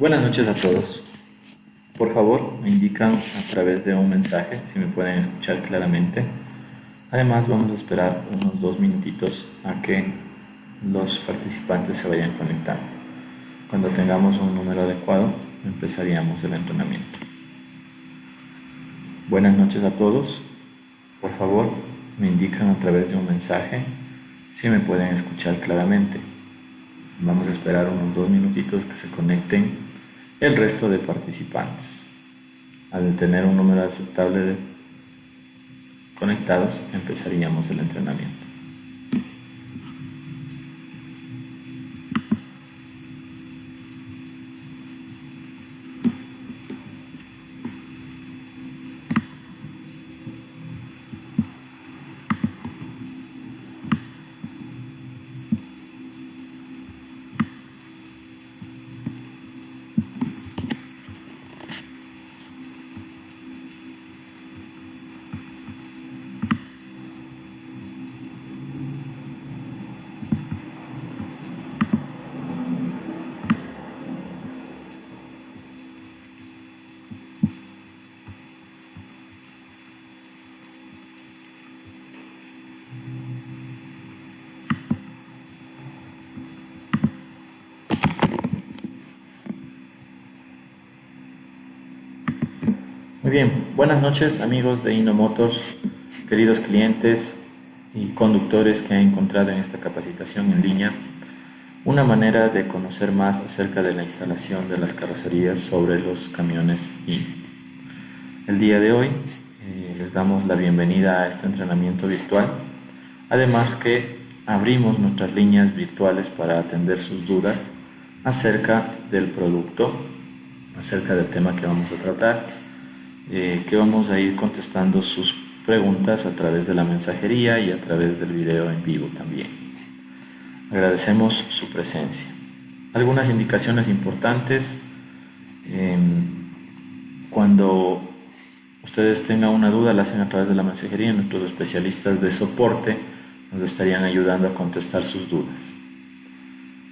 Buenas noches a todos. Por favor, me indican a través de un mensaje si me pueden escuchar claramente. Además, vamos a esperar unos 2 minutitos a que los participantes se vayan conectando. Cuando tengamos un número adecuado, empezaríamos el entrenamiento. Buenas noches a todos. Por favor, me indican a través de un mensaje si me pueden escuchar claramente. Vamos a esperar unos 2 minutitos que se conecten el resto de participantes. Al tener un número aceptable de conectados, empezaríamos el entrenamiento. Muy bien, buenas noches amigos de InnoMotors, queridos clientes y conductores que han encontrado en esta capacitación en línea una manera de conocer más acerca de la instalación de las carrocerías sobre los camiones Inno. El día de hoy les damos la bienvenida a este entrenamiento virtual, además que abrimos nuestras líneas virtuales para atender sus dudas acerca del producto, acerca del tema que vamos a tratar, que vamos a ir contestando sus preguntas a través de la mensajería y a través del video en vivo también. Agradecemos su presencia. Algunas indicaciones importantes: cuando ustedes tengan una duda, la hacen a través de la mensajería. Nuestros especialistas de soporte nos estarían ayudando a contestar sus dudas.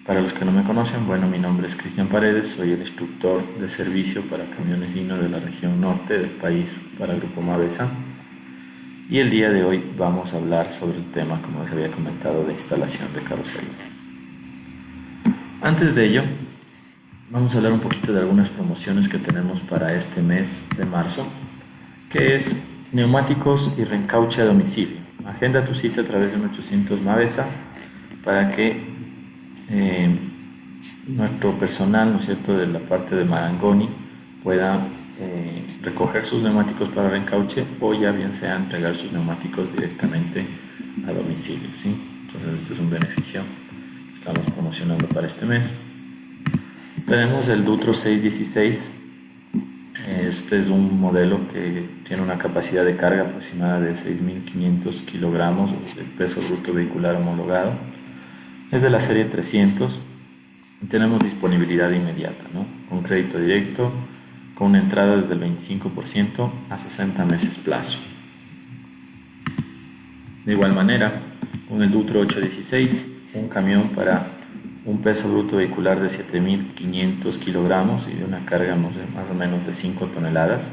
Para los que no me conocen, bueno, mi nombre es Cristian Paredes, soy el instructor de servicio para camiones Inno de la región norte del país para Grupo Mavesa. Y el día de hoy vamos a hablar sobre el tema, como les había comentado, de instalación de carrocerías. Antes de ello, vamos a hablar un poquito de algunas promociones que tenemos para este mes de marzo, que es neumáticos y reencauche a domicilio. Agenda tu cita a través de un 800 Mavesa para que nuestro personal, ¿no es cierto?, de la parte de Marangoni pueda recoger sus neumáticos para reencauche, o ya bien sea entregar sus neumáticos directamente a domicilio, ¿sí? Entonces este es un beneficio que estamos promocionando para este mes. Tenemos el Dutro 616. Este es un modelo que tiene una capacidad de carga aproximada de 6.500 kilogramos de peso bruto vehicular homologado. Es de la serie 300 y tenemos disponibilidad inmediata, ¿no?, con crédito directo, con una entrada desde el 25% a 60 meses plazo. De igual manera, con el Dutro 816, un camión para un peso bruto vehicular de 7.500 kilogramos y de una carga más o menos de 5 toneladas,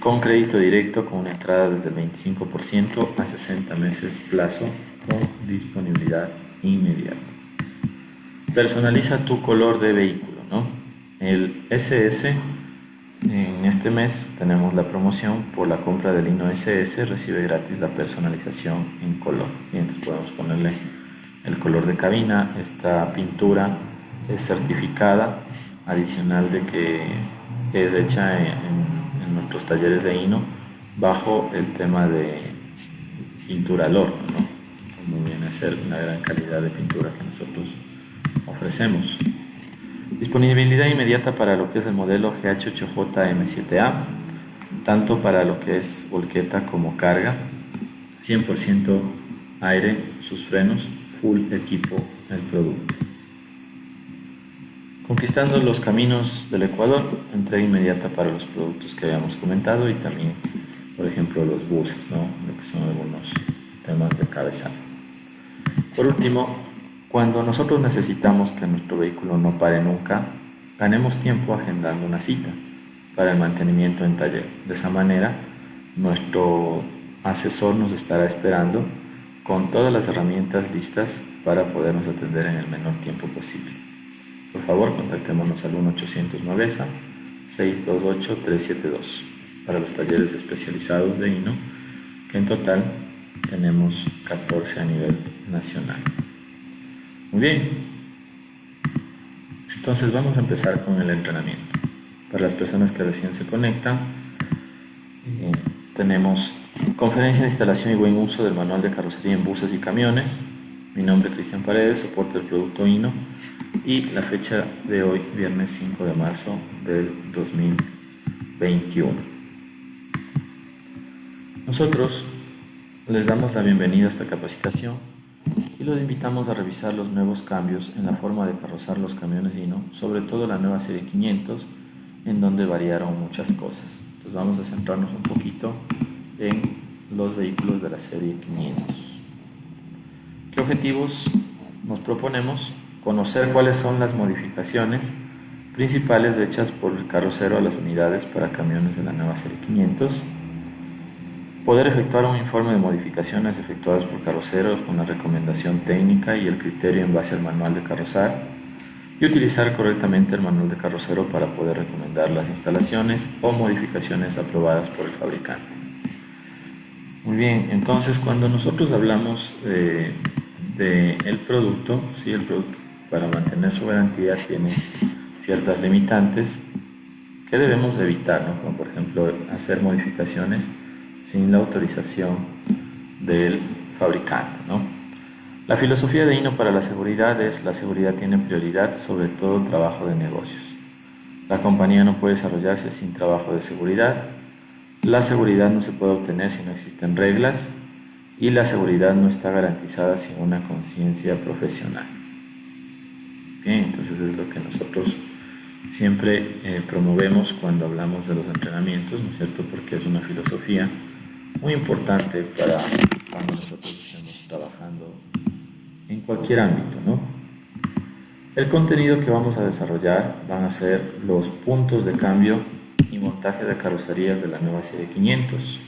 con crédito directo, con una entrada desde el 25% a 60 meses plazo, con disponibilidad inmediata. Personaliza tu color de vehículo, ¿no? El SS, en este mes tenemos la promoción: por la compra del Inno SS recibe gratis la personalización en color. Y entonces podemos ponerle el color de cabina. Esta pintura es certificada, adicional de que es hecha en nuestros talleres de Inno bajo el tema de pintura al horno, ¿no?, como viene a ser una gran calidad de pintura que nosotros ofrecemos. Disponibilidad inmediata para lo que es el modelo GH8J M7A, tanto para lo que es volqueta como carga, 100% aire, sus frenos, full equipo el producto. Conquistando los caminos del Ecuador, entrega inmediata para los productos que habíamos comentado y también, por ejemplo, los buses, ¿no?, lo que son algunos temas de cabezal. Por último, cuando nosotros necesitamos que nuestro vehículo no pare nunca, ganemos tiempo agendando una cita para el mantenimiento en taller. De esa manera, nuestro asesor nos estará esperando con todas las herramientas listas para podernos atender en el menor tiempo posible. Por favor, contactémonos al 1-800 Movesa 628-372 para los talleres especializados de Hino, que en total tenemos 14 a nivel nacional. Muy bien, entonces vamos a empezar con el entrenamiento. Para las personas que recién se conectan, tenemos conferencia de instalación y buen uso del manual de carrocería en buses y camiones. Mi nombre es Cristian Paredes, soporte del producto Hino, y la fecha de hoy, viernes 5 de marzo del 2021. Nosotros les damos la bienvenida a esta capacitación y los invitamos a revisar los nuevos cambios en la forma de carrozar los camiones Hino, sobre todo la nueva serie 500, en donde variaron muchas cosas. Entonces vamos a centrarnos un poquito en los vehículos de la serie 500. ¿Qué objetivos nos proponemos? Conocer cuáles son las modificaciones principales hechas por el carrocero a las unidades para camiones de la nueva serie 500, poder efectuar un informe de modificaciones efectuadas por carroceros con la recomendación técnica y el criterio en base al manual de carrozar, y utilizar correctamente el manual de carrocero para poder recomendar las instalaciones o modificaciones aprobadas por el fabricante. Muy bien, entonces cuando nosotros hablamos del producto, ¿sí? El producto, para mantener su garantía, tiene ciertas limitantes que debemos evitar, ¿no? Como por ejemplo hacer modificaciones sin la autorización del fabricante, ¿no? La filosofía de Hino para la seguridad es: la seguridad tiene prioridad sobre todo el trabajo de negocios. La compañía no puede desarrollarse sin trabajo de seguridad. La seguridad no se puede obtener si no existen reglas, y la seguridad no está garantizada sin una conciencia profesional. Bien, entonces es lo que nosotros siempre promovemos cuando hablamos de los entrenamientos, ¿no es cierto? Porque es una filosofía muy importante para cuando nosotros estemos trabajando en cualquier ámbito, ¿no? El contenido que vamos a desarrollar van a ser los puntos de cambio y montaje de carrocerías de la nueva serie 500.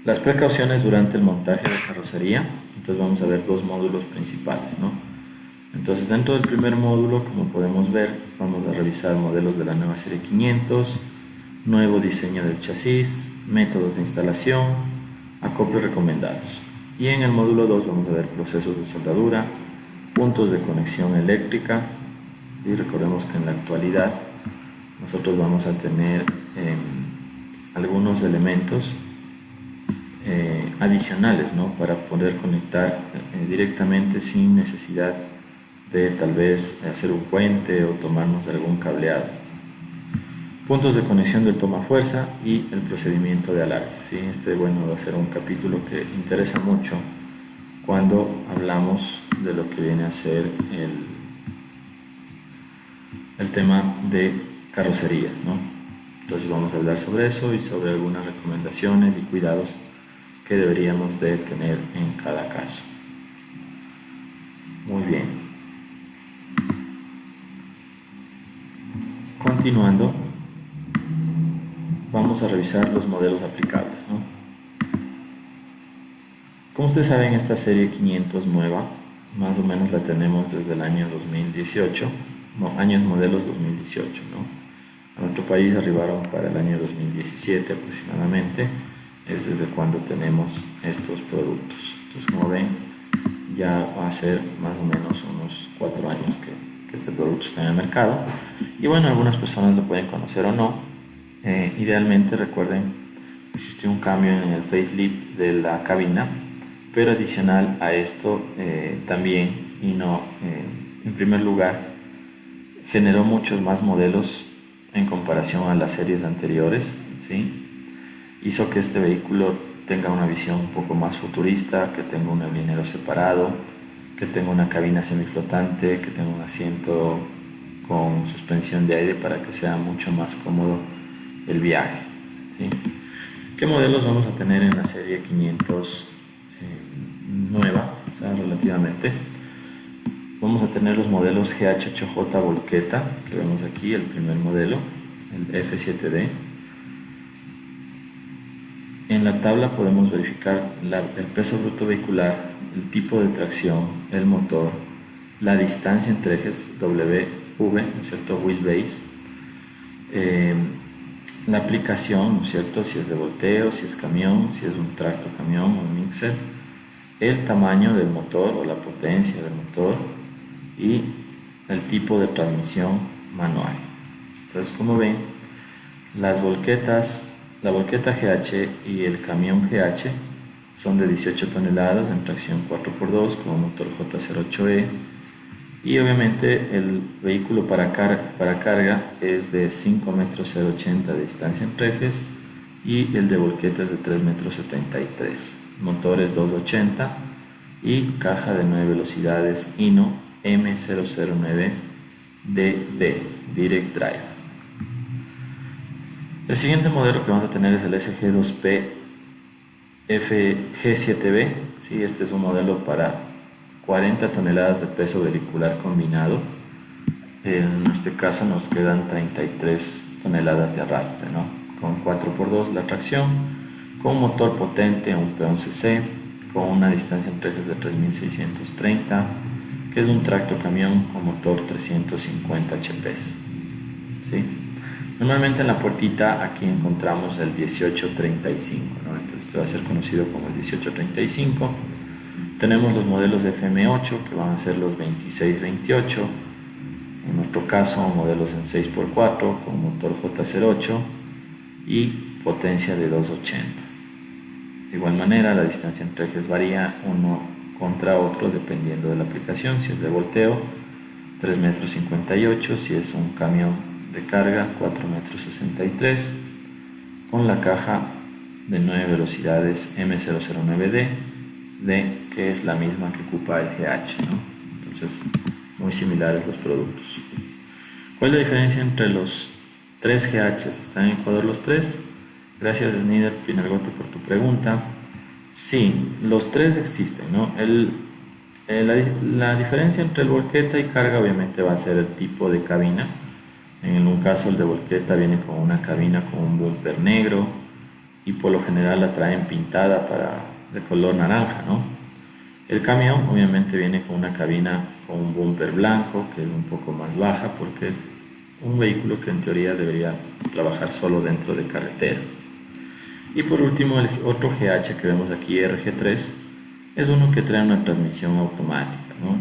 Las precauciones durante el montaje de carrocería. Entonces vamos a ver dos módulos principales, ¿no? Entonces dentro del primer módulo, como podemos ver, vamos a revisar modelos de la nueva serie 500, nuevo diseño del chasis, métodos de instalación, acoples recomendados. Y en el módulo 2 vamos a ver procesos de soldadura, puntos de conexión eléctrica, y recordemos que en la actualidad nosotros vamos a tener algunos elementos adicionales, ¿no? Para poder conectar directamente sin necesidad de tal vez hacer un puente o tomarnos de algún cableado. Puntos de conexión del toma fuerza y el procedimiento de alargue, ¿sí? Bueno, va a ser un capítulo que interesa mucho cuando hablamos de lo que viene a ser el tema de carrocería, ¿no? Entonces vamos a hablar sobre eso y sobre algunas recomendaciones y cuidados que deberíamos de tener en cada caso. Muy bien. Continuando, vamos a revisar los modelos aplicables, ¿no? Como ustedes saben, esta serie 500 nueva, más o menos la tenemos desde el año 2018, años modelos 2018, ¿no? A nuestro país arribaron para el año 2017 aproximadamente. Es desde cuando tenemos estos productos. Entonces, como ven, ya va a ser más o menos unos 4 años que este producto está en el mercado. Y bueno, algunas personas lo pueden conocer o no. Idealmente, recuerden, existió un cambio en el facelift de la cabina, pero adicional a esto también, en primer lugar, generó muchos más modelos en comparación a las series anteriores, ¿sí? Hizo que este vehículo tenga una visión un poco más futurista, que tenga un neolinero separado, que tenga una cabina semiflotante, que tenga un asiento con suspensión de aire para que sea mucho más cómodo el viaje, ¿sí? ¿Qué modelos vamos a tener en la serie 500 nueva? O sea, relativamente. vamos a tener los modelos GH8J volqueta, que vemos aquí, el primer modelo, el F7D. En la tabla podemos verificar el peso bruto vehicular, el tipo de tracción, el motor, la distancia entre ejes W, V, ¿no es cierto? Wheelbase, la aplicación, ¿no es cierto? Si es de volteo, si es camión, si es un tracto camión o un mixer, el tamaño del motor o la potencia del motor y el tipo de transmisión manual. Entonces, como ven, las volquetas, la volqueta GH y el camión GH son de 18 toneladas en tracción 4x2 con motor J08E, y obviamente el vehículo para carga es de 5,080 metros de distancia entre ejes, y el de volqueta es de 3,73 metros. Motor es 280 y caja de 9 velocidades Hino M009DD Direct Drive. El siguiente modelo que vamos a tener es el SG2P FG7B. ¿Sí? Este es un modelo para 40 toneladas de peso vehicular combinado. En este caso nos quedan 33 toneladas de arrastre, ¿no? Con 4x2 la tracción, con un motor potente, un P11C, con una distancia entre ejes de 3630, que es un tracto camión con motor 350 HP. ¿Sí? Normalmente en la puertita aquí encontramos el 1835, ¿no? Entonces este va a ser conocido como el 1835. Tenemos los modelos de FM8 que van a ser los 2628, en nuestro caso modelos en 6x4 con motor J08 y potencia de 280. De igual manera la distancia entre ejes varía uno contra otro dependiendo de la aplicación. Si es de volteo, 3,58 metros, si es un camión de carga, 4,63 metros, con la caja de 9 velocidades M009D, que es la misma que ocupa el GH, ¿no? Entonces, muy similares los productos. ¿Cuál es la diferencia entre los tres GHs? ¿Están en Ecuador los tres? Gracias, Snider Pinargote, por tu pregunta. Sí, los tres existen, ¿no? La diferencia entre el volqueta y carga obviamente va a ser el tipo de cabina. En un caso el de volqueta viene con una cabina con un bumper negro y por lo general la traen pintada de color naranja, ¿no? El camión obviamente viene con una cabina con un bumper blanco, que es un poco más baja porque es un vehículo que en teoría debería trabajar solo dentro de carretera. Y por último, el otro GH que vemos aquí, RG3, es uno que trae una transmisión automática, ¿no?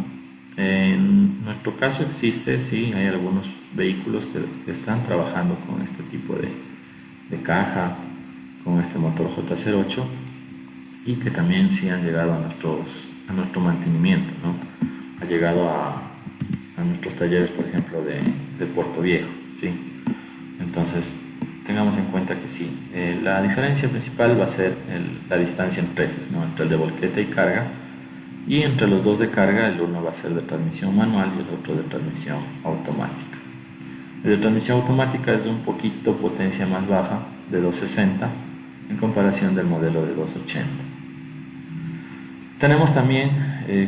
En nuestro caso existe, sí, hay algunos vehículos que están trabajando con este tipo de caja, con este motor J08, y que también sí han llegado a nuestro mantenimiento, ¿no? Ha llegado a nuestros talleres, por ejemplo, de Puerto Viejo, ¿sí? Entonces, tengamos en cuenta que sí, la diferencia principal va a ser la distancia entre ejes, ¿no? Entre el de volqueta y carga, y entre los dos de carga, el uno va a ser de transmisión manual y el otro de transmisión automática. El de transmisión automática es de un poquito potencia más baja, de 260, en comparación del modelo de 280. Tenemos también,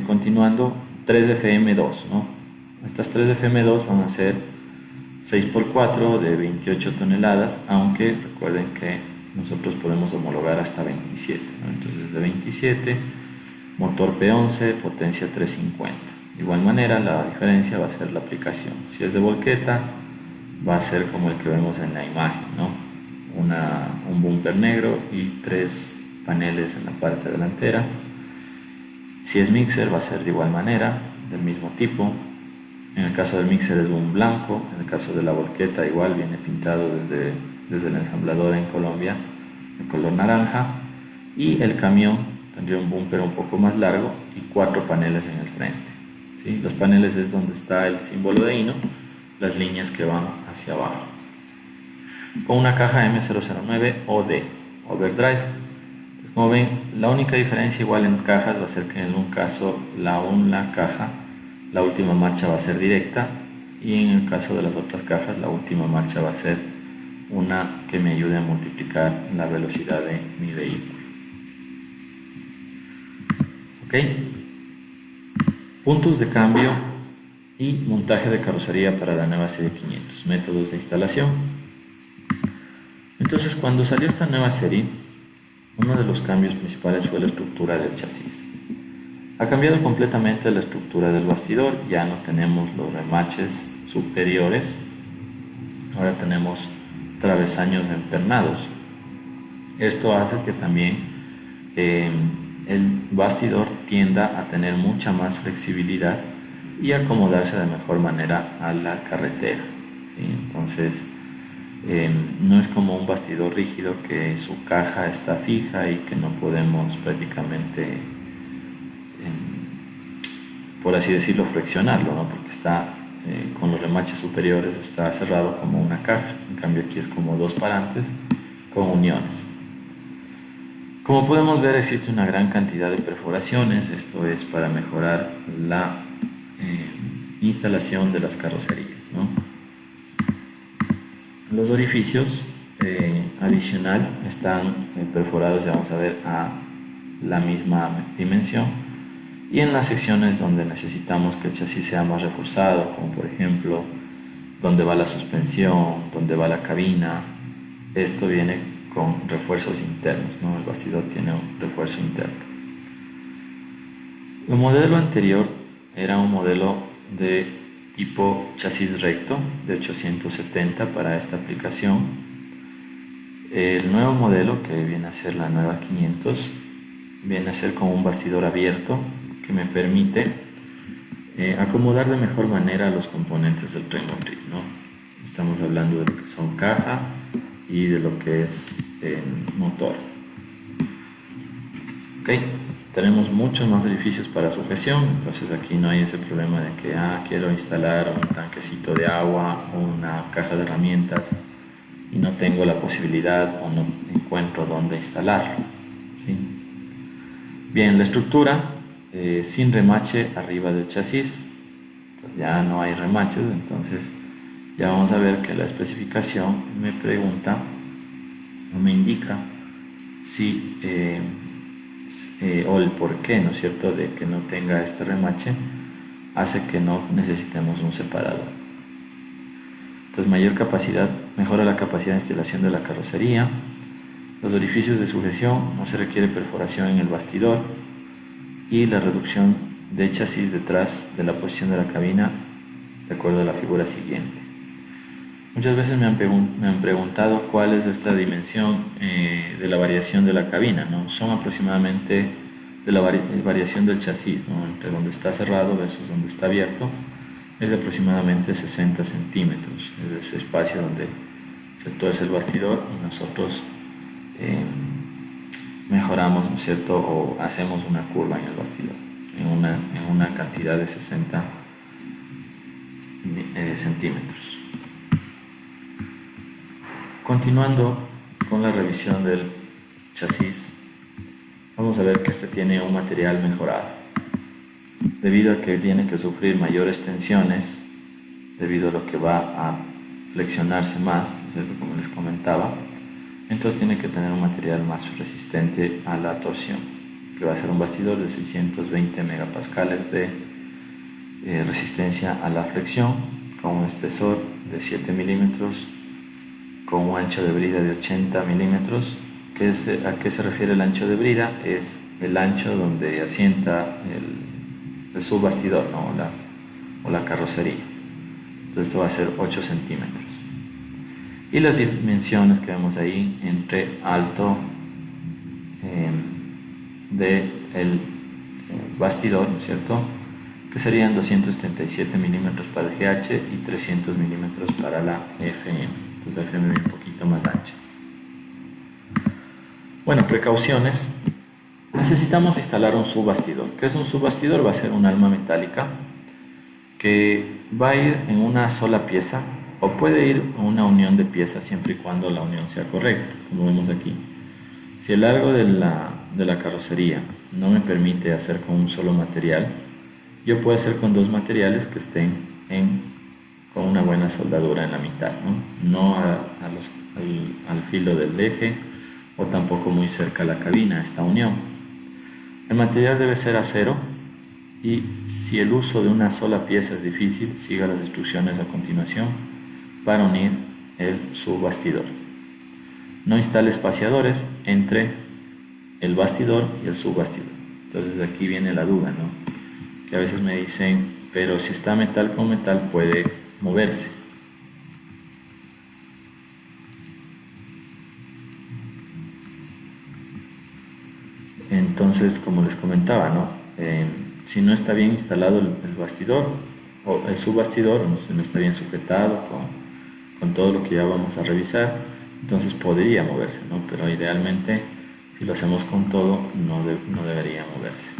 continuando, 3FM2, ¿no? Estas 3FM2 van a ser 6x4 de 28 toneladas, aunque recuerden que nosotros podemos homologar hasta 27, ¿no? Entonces de 27, motor P11, potencia 350. De igual manera la diferencia va a ser la aplicación. Si es de volqueta, va a ser como el que vemos en la imagen, ¿no? Un bumper negro y 3 paneles en la parte delantera. Si es mixer, va a ser de igual manera, del mismo tipo. En el caso del mixer es un blanco, en el caso de la volqueta igual viene pintado desde la ensambladora en Colombia de color naranja, y el camión tendría un bumper un poco más largo y 4 paneles en el frente, ¿sí? Los paneles es donde está el símbolo de Hino, las líneas que van hacia abajo, con una caja M009 OD, Overdrive. Entonces, como ven, la única diferencia igual en cajas va a ser que en un caso la caja, la última marcha va a ser directa, y en el caso de las otras cajas la última marcha va a ser una que me ayude a multiplicar la velocidad de mi vehículo. ¿Ok? Puntos de cambio y montaje de carrocería para la nueva serie 500, métodos de instalación. Entonces, cuando salió esta nueva serie, uno de los cambios principales fue la estructura del chasis. Ha cambiado completamente la estructura del bastidor, ya no tenemos los remaches superiores, ahora tenemos travesaños empernados. Esto hace que también el bastidor tienda a tener mucha más flexibilidad y acomodarse de mejor manera a la carretera, ¿sí? Entonces, no es como un bastidor rígido que su caja está fija y que no podemos prácticamente, por así decirlo, flexionarlo, ¿no? Porque está con los remaches superiores, está cerrado como una caja. En cambio aquí es como dos parantes con uniones. Como podemos ver, existe una gran cantidad de perforaciones. Esto es para mejorar la instalación de las carrocerías, ¿no? Los orificios adicional están perforados, ya vamos a ver, a la misma dimensión, y en las secciones donde necesitamos que el chasis sea más reforzado, como por ejemplo donde va la suspensión, donde va la cabina, esto viene con refuerzos internos, ¿no? El bastidor tiene un refuerzo interno. El modelo anterior era un modelo de tipo chasis recto de 870 para esta aplicación. El nuevo modelo, que viene a ser la nueva 500, viene a ser con un bastidor abierto que me permite acomodar de mejor manera los componentes del tren motriz, ¿no? Estamos hablando de lo que son caja y de lo que es motor. Okay. Tenemos muchos más edificios para sujeción, entonces aquí no hay ese problema de que quiero instalar un tanquecito de agua o una caja de herramientas y no tengo la posibilidad o no encuentro dónde instalarlo, ¿sí? Bien, la estructura sin remache arriba del chasis, entonces ya no hay remaches, entonces ya vamos a ver que la especificación me pregunta o me indica si o el porqué, ¿no es cierto?, de que no tenga este remache, hace que no necesitemos un separador. Entonces, mayor capacidad, mejora la capacidad de instalación de la carrocería. Los orificios de sujeción, no se requiere perforación en el bastidor, y la reducción de chasis detrás de la posición de la cabina, de acuerdo a la figura siguiente. Muchas veces me han preguntado cuál es esta dimensión de la variación de la cabina, ¿no? Son aproximadamente de la variación del chasis, ¿no? Entre donde está cerrado versus donde está abierto, es de aproximadamente 60 centímetros, es ese espacio donde se tuerce el bastidor y nosotros mejoramos, ¿no es cierto?, o hacemos una curva en el bastidor, en una cantidad de 60 centímetros. Continuando con la revisión del chasis, vamos a ver que este tiene un material mejorado, debido a que tiene que sufrir mayores tensiones, debido a lo que va a flexionarse más, ¿cierto?, como les comentaba. Entonces tiene que tener un material más resistente a la torsión, que va a ser un bastidor de 620 megapascales de resistencia a la flexión, con un espesor de 7 milímetros, con un ancho de brida de 80 milímetros. ¿A qué se refiere el ancho de brida? Es el ancho donde asienta el subbastidor, ¿no?, o la carrocería. Entonces esto va a ser 8 centímetros. Y las dimensiones que vemos ahí entre alto del bastidor, ¿no es cierto?, que serían 277 milímetros para el GH y 300 milímetros para la FM. Entonces la FM viene un poquito más ancha. Bueno, precauciones. Necesitamos instalar un subbastidor. ¿Qué es un subbastidor? Va a ser un alma metálica que va a ir en una sola pieza, o puede ir a una unión de piezas siempre y cuando la unión sea correcta, como vemos aquí. Si el largo de la carrocería no me permite hacer con un solo material, yo puedo hacer con dos materiales que estén con una buena soldadura en la mitad, no al filo del eje o tampoco muy cerca a la cabina, esta unión. El material debe ser acero y si el uso de una sola pieza es difícil, siga las instrucciones a continuación para unir el subbastidor. No instale espaciadores entre el bastidor y el subbastidor. Entonces aquí viene la duda, ¿no? Que a veces me dicen, pero si está metal con metal puede moverse. Entonces, como les comentaba, ¿no? Si no está bien instalado el bastidor o el subbastidor, si no está bien sujetado con todo lo que ya vamos a revisar, entonces podría moverse, ¿no? Pero idealmente, si lo hacemos con todo, no debería moverse.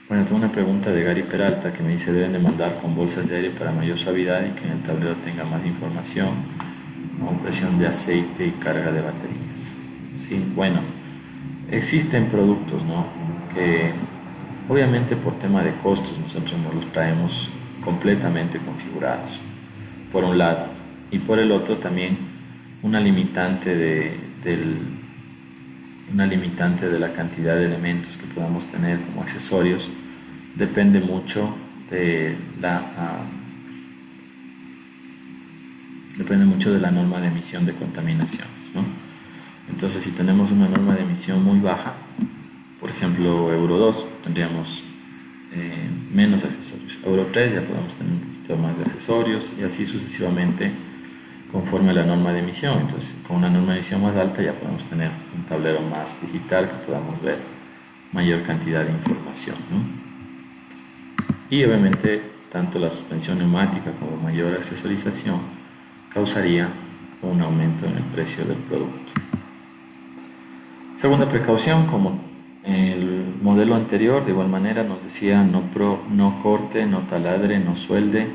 Bueno, tengo una pregunta de Gary Peralta que me dice: deben de mandar con bolsas de aire para mayor suavidad y que en el tablero tenga más información, como presión de aceite y carga de baterías. Sí, bueno, existen productos, ¿no? Que obviamente por tema de costos nosotros no los traemos completamente configurados, por un lado, y por el otro también una limitante una limitante de la cantidad de elementos que podamos tener como accesorios depende mucho de la norma de emisión de contaminaciones, ¿no? Entonces, si tenemos una norma de emisión muy baja, por ejemplo Euro 2, tendríamos menos accesorios. Euro 3 ya podemos tener un poquito más de accesorios y así sucesivamente conforme a la norma de emisión. Entonces, con una norma de emisión más alta ya podemos tener un tablero más digital que podamos ver mayor cantidad de información, ¿no? Y obviamente tanto la suspensión neumática como mayor accesorización causaría un aumento en el precio del producto. Segunda precaución, como el modelo anterior, de igual manera nos decía no corte, no taladre, no suelde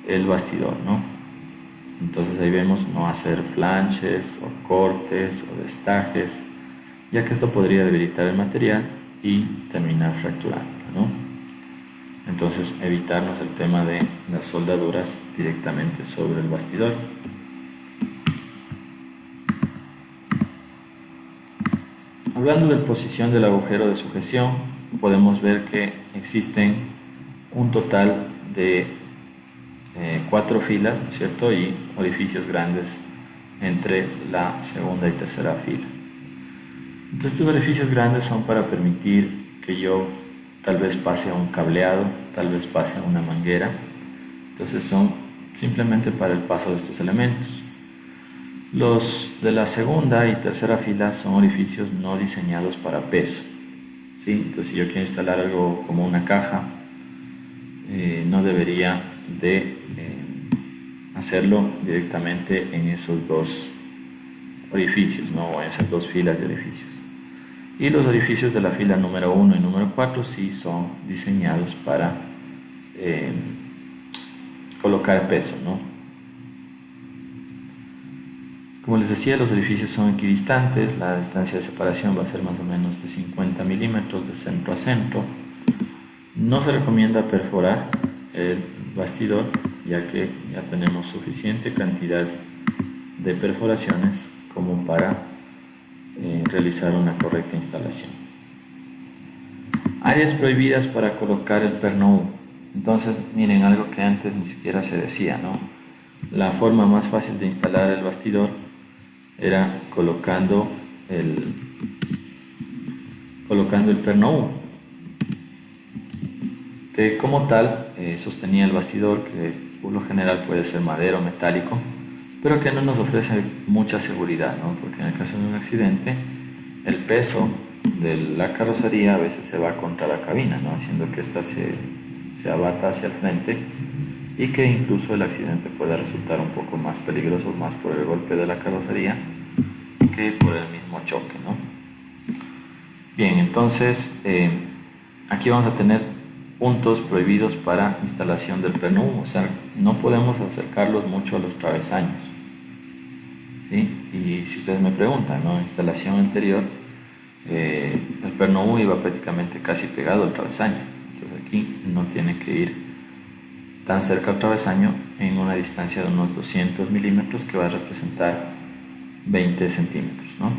el bastidor, ¿no? Entonces ahí vemos no hacer flanches o cortes o destajes, ya que esto podría debilitar el material y terminar fracturándolo, ¿no? Entonces evitarnos el tema de las soldaduras directamente sobre el bastidor. Hablando de la posición del agujero de sujeción, podemos ver que existen un total de 4 filas, ¿no es cierto? Y orificios grandes entre la segunda y tercera fila. Entonces estos orificios grandes son para permitir que yo tal vez pase a un cableado, tal vez pase a una manguera. Entonces son simplemente para el paso de estos elementos. Los de la segunda y tercera fila son orificios no diseñados para peso, ¿sí? Entonces si yo quiero instalar algo como una caja, no debería de hacerlo directamente en esos dos orificios, ¿no? O en esas dos filas de orificios. Y los orificios de la fila número 1 y número 4 sí son diseñados para colocar peso, ¿no? Como les decía, los orificios son equidistantes, la distancia de separación va a ser más o menos de 50 milímetros de centro a centro. No se recomienda perforar el bastidor, ya que ya tenemos suficiente cantidad de perforaciones como para realizar una correcta instalación. Áreas prohibidas para colocar el perno U. Entonces, miren, algo que antes ni siquiera se decía, ¿no? La forma más fácil de instalar el bastidor era colocando el perno U, que como tal sostenía el bastidor, que por lo general puede ser madera o metálico, pero que no nos ofrece mucha seguridad, ¿no? Porque en el caso de un accidente, el peso de la carrocería a veces se va contra la cabina, ¿no? Haciendo que ésta se abata hacia el frente y que incluso el accidente pueda resultar un poco más peligroso, más por el golpe de la carrocería que por el mismo choque, ¿no? Bien, entonces aquí vamos a tener puntos prohibidos para instalación del perno U, o sea, no podemos acercarlos mucho a los travesaños, ¿sí? Y si ustedes me preguntan, ¿no? Instalación anterior, el perno U iba prácticamente casi pegado al travesaño, entonces aquí no tiene que ir tan cerca al travesaño, en una distancia de unos 200 milímetros que va a representar 20 centímetros, ¿no?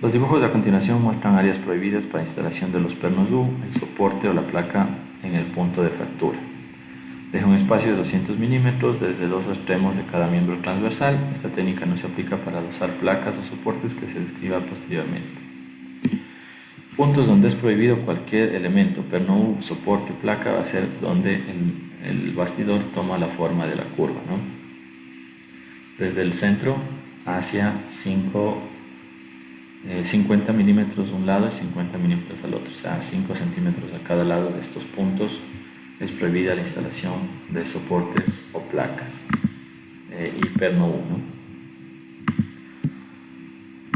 Los dibujos a continuación muestran áreas prohibidas para instalación de los pernos U, el soporte o la placa en el punto de fractura. Deja un espacio de 200 milímetros desde los extremos de cada miembro transversal. Esta técnica no se aplica para usar placas o soportes que se describa posteriormente. Puntos donde es prohibido cualquier elemento, perno U, soporte, placa, va a ser donde el bastidor toma la forma de la curva, ¿no? Desde el centro hacia 50 milímetros de un lado y 50 milímetros al otro, o sea, 5 centímetros a cada lado de estos puntos. Es prohibida la instalación de soportes o placas y perno U, ¿no?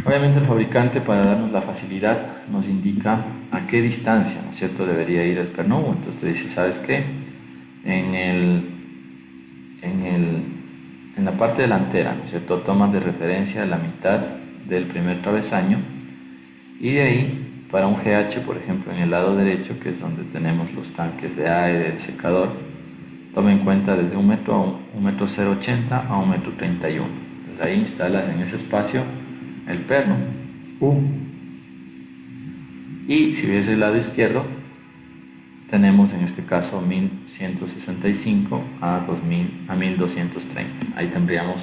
Obviamente el fabricante, para darnos la facilidad, nos indica a qué distancia, ¿no es cierto?, debería ir el perno U. Entonces te dice, ¿sabes qué? En la parte delantera, ¿no es cierto?, tomas de referencia la mitad del primer travesaño, y de ahí para un GH, por ejemplo, en el lado derecho, que es donde tenemos los tanques de aire, el secador, toma en cuenta desde 1 metro a 1,080 a 1,31 m. Entonces ahí instalas en ese espacio el perno U. Y si ves el lado izquierdo, tenemos en este caso 1165 a 1230. Ahí tendríamos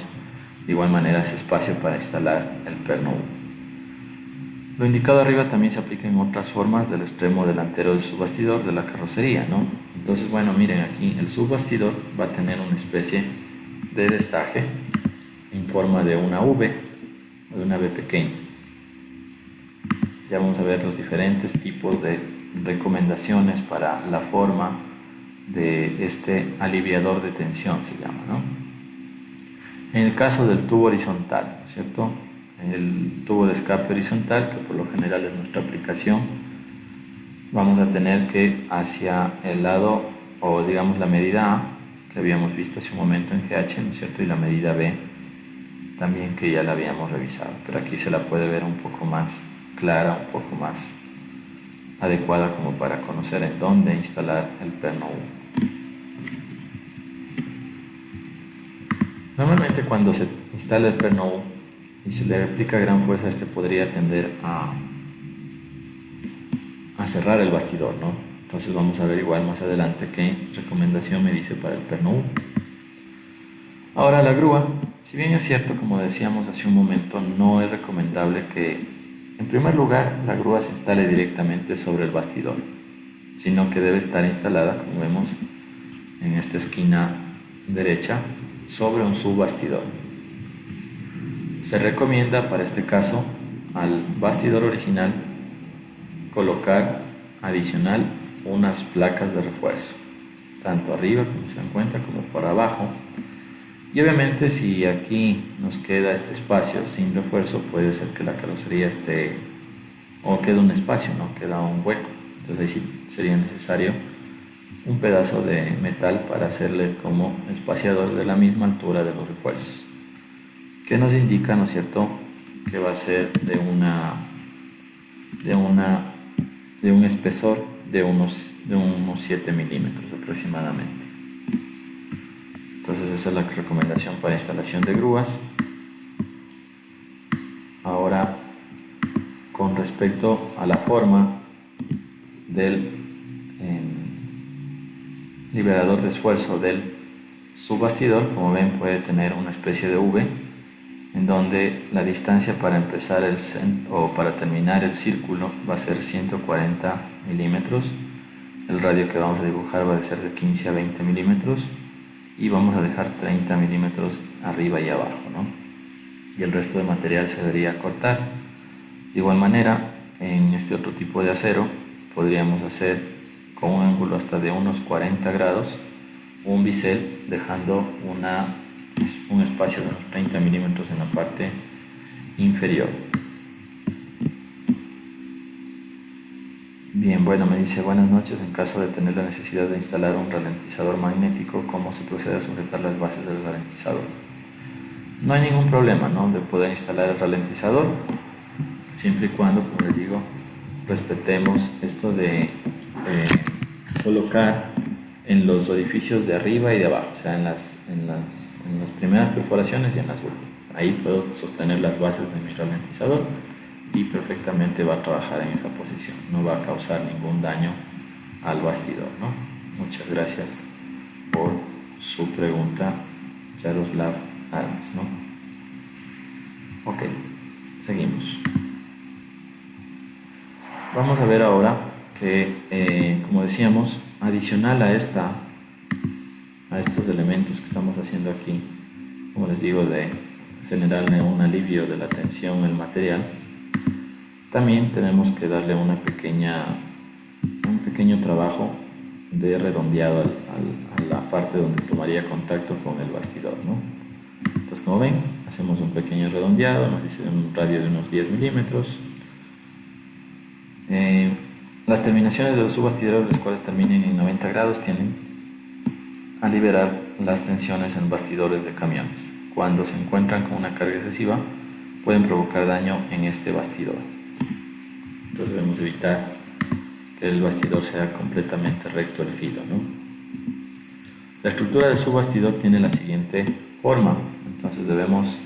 de igual manera ese espacio para instalar el perno U. Lo indicado arriba también se aplica en otras formas del extremo delantero del subbastidor de la carrocería, ¿no? Entonces, bueno, miren aquí, el subbastidor va a tener una especie de destaje en forma de una V o de una V pequeña. Ya vamos a ver los diferentes tipos de recomendaciones para la forma de este aliviador de tensión, se llama, ¿no? En el caso del tubo horizontal, ¿no es cierto?, el tubo de escape horizontal, que por lo general es nuestra aplicación, vamos a tener que hacia el lado, o digamos la medida A, que habíamos visto hace un momento en GH, ¿no es cierto?, y la medida B también, que ya la habíamos revisado, pero aquí se la puede ver un poco más clara, un poco más adecuada como para conocer en dónde instalar el perno U. Normalmente cuando se instala el perno U y se le aplica gran fuerza, este podría tender a cerrar el bastidor, ¿no? Entonces vamos a ver igual más adelante qué recomendación me dice para el perno U. Ahora la grúa, si bien es cierto, como decíamos hace un momento, no es recomendable que en primer lugar la grúa se instale directamente sobre el bastidor, sino que debe estar instalada, como vemos en esta esquina derecha, sobre un subbastidor. Se recomienda para este caso al bastidor original colocar adicional unas placas de refuerzo, tanto arriba, como se dan cuenta, como por abajo. Y obviamente si aquí nos queda este espacio sin refuerzo, puede ser que la carrocería esté, o queda un espacio, ¿no?, queda un hueco. Entonces ahí sí sería necesario un pedazo de metal para hacerle como espaciador de la misma altura de los refuerzos, que nos indica, ¿no es cierto?, que va a ser de un espesor de unos 7 milímetros aproximadamente. Entonces esa es la recomendación para instalación de grúas. Ahora, con respecto a la forma del liberador de esfuerzo del subbastidor, como ven, puede tener una especie de V, en donde la distancia para empezar o para terminar el círculo va a ser 140 milímetros. El radio que vamos a dibujar va a ser de 15 a 20 milímetros y vamos a dejar 30 milímetros arriba y abajo, ¿no? Y el resto de material se debería cortar. De igual manera, en este otro tipo de acero podríamos hacer con un ángulo hasta de unos 40 grados un bisel, dejando un espacio de unos 30 milímetros en la parte inferior. Bien, bueno, me dice: buenas noches, en caso de tener la necesidad de instalar un ralentizador magnético, ¿cómo se procede a sujetar las bases del ralentizador? No hay ningún problema, ¿no?, de poder instalar el ralentizador, siempre y cuando, como les digo, respetemos esto de colocar en los orificios de arriba y de abajo, o sea, en las primeras perforaciones y en las últimas. Ahí puedo sostener las bases de mi ralentizador y perfectamente va a trabajar en esa posición, no va a causar ningún daño al bastidor, ¿no? Muchas gracias por su pregunta, Yaroslav Armas, ¿no? Ok, seguimos. Vamos a ver ahora que, como decíamos, adicional a estos elementos que estamos haciendo aquí, como les digo, de generarle un alivio de la tensión en el material, también tenemos que darle un pequeño trabajo de redondeado a la parte donde tomaría contacto con el bastidor, ¿no? Entonces, como ven, hacemos un pequeño redondeado, nos dice un radio de unos 10 milímetros. Las terminaciones de los subbastidores, las cuales terminen en 90 grados, tienden a liberar las tensiones en bastidores de camiones. Cuando se encuentran con una carga excesiva, pueden provocar daño en este bastidor. Entonces debemos evitar que el bastidor sea completamente recto el filo, ¿no? La estructura del subbastidor tiene la siguiente forma, entonces debemos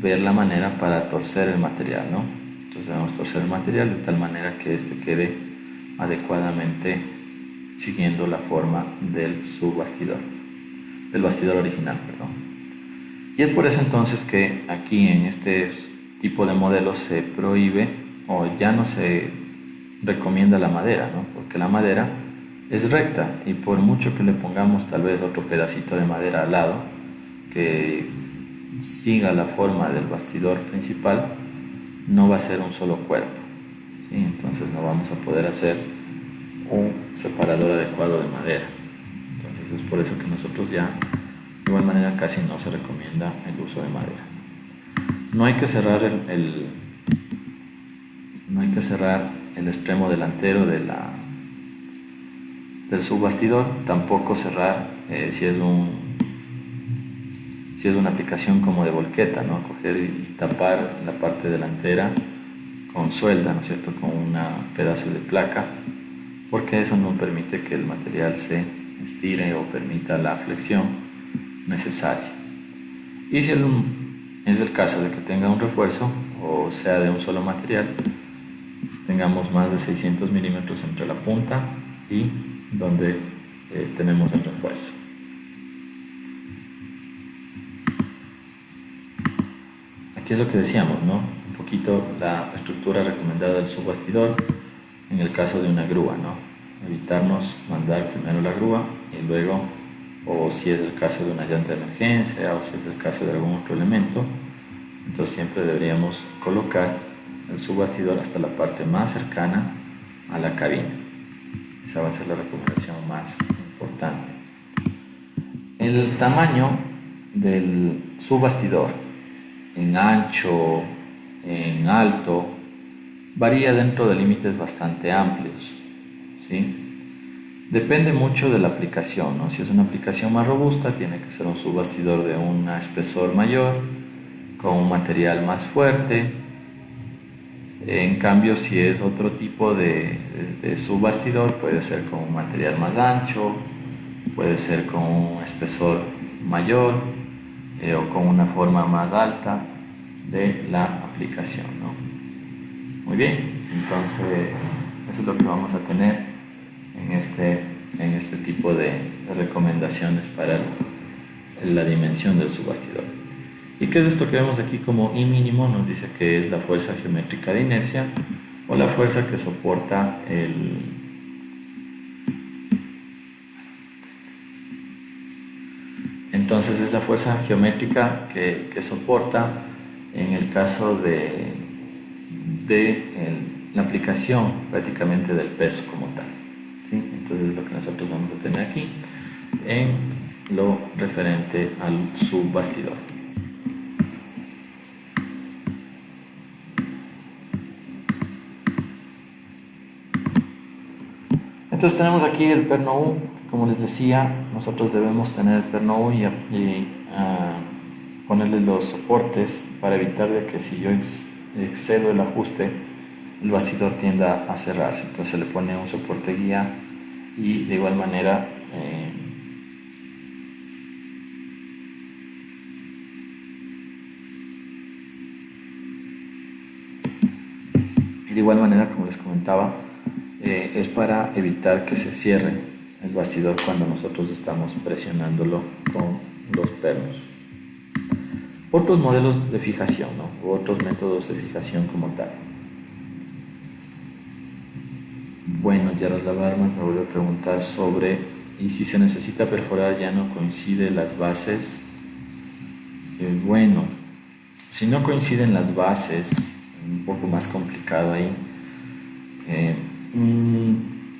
ver la manera para torcer el material, ¿no? Entonces debemos torcer el material de tal manera que este quede adecuadamente siguiendo la forma del subbastidor, del bastidor original, perdón. Y es por eso entonces que aquí en este tipo de modelos se prohíbe o ya no se recomienda la madera, ¿no? Porque la madera es recta y por mucho que le pongamos tal vez otro pedacito de madera al lado que siga la forma del bastidor principal, no va a ser un solo cuerpo, ¿sí? Entonces no vamos a poder hacer un separador adecuado de madera. Entonces es por eso que nosotros ya de igual manera casi no se recomienda el uso de madera. No hay que cerrar el extremo delantero del subbastidor, tampoco cerrar si es una aplicación como de volqueta, ¿no? Coger y tapar la parte delantera con suelda, ¿no es cierto?, con un pedazo de placa, porque eso no permite que el material se estire o permita la flexión necesaria. Y si es el caso de que tenga un refuerzo o sea de un solo material, tengamos más de 600 milímetros entre la punta y donde tenemos el refuerzo. Aquí es lo que decíamos, ¿no? Un poquito la estructura recomendada del subbastidor en el caso de una grúa, ¿no? Evitarnos mandar primero la grúa y luego, o si es el caso de una llanta de emergencia o si es el caso de algún otro elemento, entonces siempre deberíamos colocar el subbastidor hasta la parte más cercana a la cabina. Esa va a ser la recomendación más importante. El tamaño del subbastidor en ancho, en alto, varía dentro de límites bastante amplios, ¿sí? Depende mucho de la aplicación, ¿no? Si es una aplicación más robusta, tiene que ser un subbastidor de un espesor mayor, con un material más fuerte. En cambio, si es otro tipo de subbastidor, puede ser con un material más ancho, puede ser con un espesor mayor o con una forma más alta de la aplicación, ¿no? Muy bien, entonces eso es lo que vamos a tener en este tipo de recomendaciones para la dimensión del subbastidor. ¿Y qué es esto que vemos aquí como I mínimo? Nos dice que es la fuerza geométrica de inercia o la fuerza que soporta Entonces es la fuerza geométrica que soporta en el caso de la aplicación prácticamente del peso como tal, ¿sí? Entonces es lo que nosotros vamos a tener aquí en lo referente al subbastidor. Entonces tenemos aquí el perno U. Como les decía, nosotros debemos tener el perno U y ponerle los soportes para evitar de que si yo excedo el ajuste, el bastidor tienda a cerrarse. Entonces se le pone un soporte guía y de igual manera De igual manera, como les comentaba, es para evitar que se cierre el bastidor cuando nosotros estamos presionándolo con los pernos. Otros modelos de fijación, ¿no? U otros métodos de fijación como tal. Bueno, Yaroslav Armas me volvió a preguntar sobre, ¿y si se necesita perforar ya no coinciden las bases? Bueno, si no coinciden las bases, un poco más complicado ahí,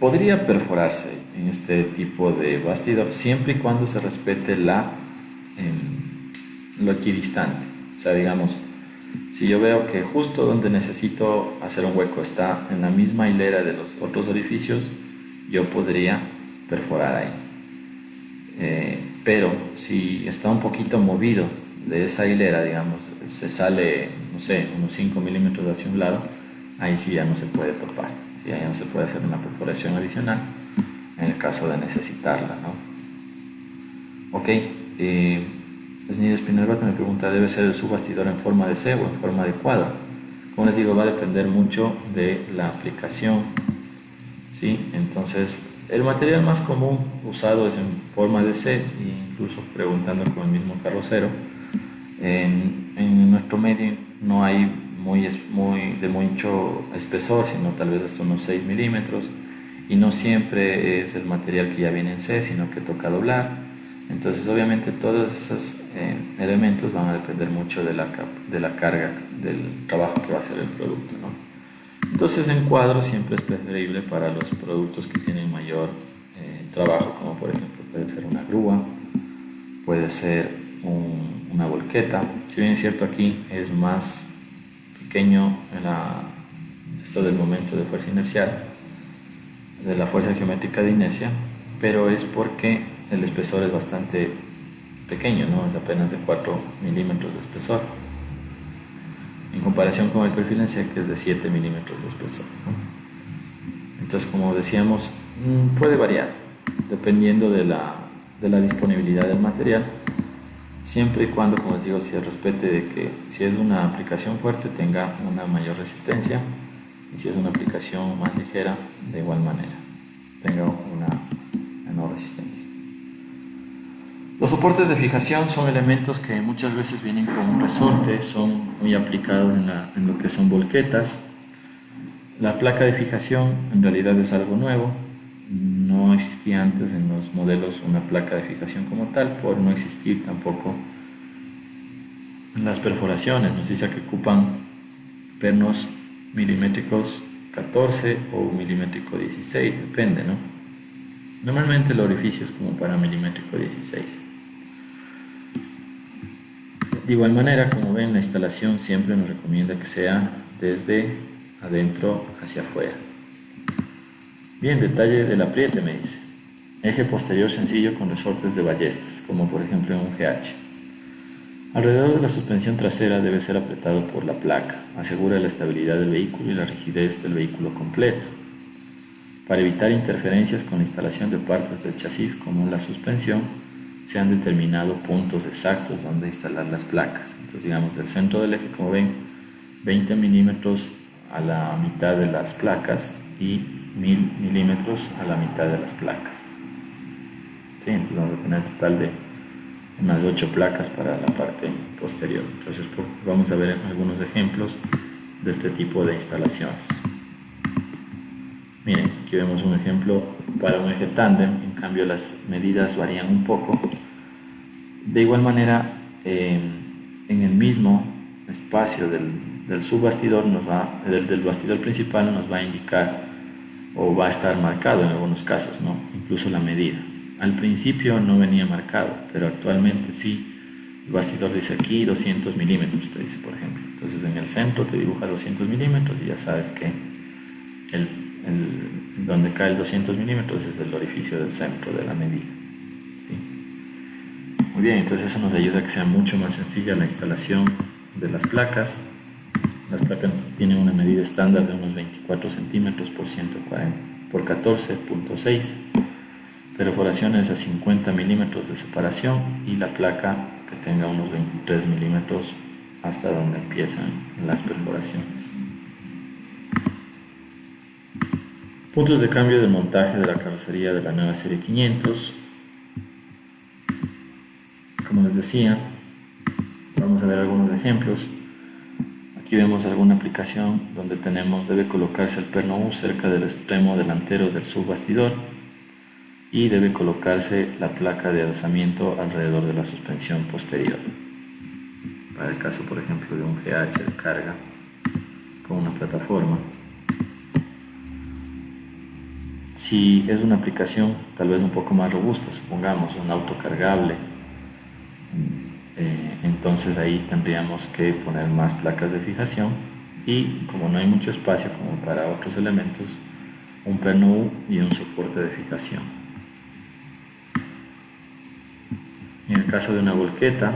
podría perforarse en este tipo de bastidor siempre y cuando se respete lo equidistante. O sea, digamos, si yo veo que justo donde necesito hacer un hueco está en la misma hilera de los otros orificios, yo podría perforar ahí. Pero si está un poquito movido de esa hilera, digamos, se sale, no sé, unos 5 milímetros hacia un lado, ahí sí ya no se puede topar, ¿sí? Ahí no se puede hacer una perforación adicional en el caso de necesitarla, ¿no? Ok, Esnido Espinel me pregunta, ¿debe ser el subbastidor en forma de C o en forma de cuadro? Como les digo, va a depender mucho de la aplicación, ¿sí? Entonces, el material más común usado es en forma de C, incluso preguntando con el mismo carrocero. En nuestro medio no hay de mucho espesor, sino tal vez hasta unos 6 milímetros, y no siempre es el material que ya viene en C, sino que toca doblar. Entonces, obviamente, todos esos elementos van a depender mucho de la carga, del trabajo que va a hacer el producto, ¿no? Entonces, en cuadro siempre es preferible para los productos que tienen mayor trabajo, como por ejemplo puede ser una grúa, puede ser una volqueta. Si bien es cierto, aquí es más pequeño esto del momento de fuerza inercial, de la fuerza geométrica de inercia, pero es porque el espesor es bastante pequeño, ¿no? Es apenas de 4 milímetros de espesor, en comparación con el perfil en C, que es de 7 milímetros de espesor, ¿no? Entonces, como decíamos, puede variar dependiendo de la disponibilidad del material, siempre y cuando, como les digo, se respete de que si es una aplicación fuerte tenga una mayor resistencia, y si es una aplicación más ligera, de igual manera tenga una menor resistencia. Los soportes de fijación son elementos que muchas veces vienen con un resorte, son muy aplicados en lo que son volquetas. La placa de fijación en realidad es algo nuevo, no existía antes en los modelos una placa de fijación como tal, por no existir tampoco las perforaciones, nos dice que ocupan pernos milimétricos 14 o milimétrico 16, depende, ¿no? Normalmente el orificio es como para milimétrico 16. De igual manera, como ven, la instalación siempre nos recomienda que sea desde adentro hacia afuera. Bien, detalle del apriete, me dice. Eje posterior sencillo con resortes de ballestas, como por ejemplo en un GH. Alrededor de la suspensión trasera debe ser apretado por la placa. Asegura la estabilidad del vehículo y la rigidez del vehículo completo. Para evitar interferencias con la instalación de partes del chasis como la suspensión, se han determinado puntos exactos donde instalar las placas. Entonces, digamos, del centro del eje, como ven, 20 milímetros a la mitad de las placas y 1000 milímetros a la mitad de las placas. ¿Sí? Entonces vamos a tener total de unas 8 placas para la parte posterior. Entonces vamos a ver algunos ejemplos de este tipo de instalaciones. Miren, aquí vemos un ejemplo para un eje tándem, en cambio las medidas varían un poco. De igual manera, en el mismo espacio del subbastidor, del bastidor principal, nos va a indicar o va a estar marcado en algunos casos, ¿no? Incluso la medida. Al principio no venía marcado, pero actualmente sí. El bastidor dice aquí 200 milímetros, te dice, por ejemplo. Entonces en el centro te dibuja 200 milímetros y ya sabes que donde cae el 200 milímetros es el orificio del centro de la medida. ¿Sí? Muy bien, entonces eso nos ayuda a que sea mucho más sencilla la instalación de las placas. Las placas tienen una medida estándar de unos 24 centímetros por 14.6, perforaciones a 50 milímetros de separación y la placa que tenga unos 23 milímetros hasta donde empiezan las perforaciones. Puntos de cambio del montaje de la carrocería de la nueva serie 500. Como les decía, vamos a ver algunos ejemplos. Aquí vemos alguna aplicación donde debe colocarse el perno U cerca del extremo delantero del subbastidor y debe colocarse la placa de adosamiento alrededor de la suspensión posterior. Para el caso, por ejemplo, de un GH de carga con una plataforma. Si es una aplicación tal vez un poco más robusta, supongamos un auto cargable, entonces ahí tendríamos que poner más placas de fijación y como no hay mucho espacio como para otros elementos, un perno U y un soporte de fijación. En el caso de una volqueta,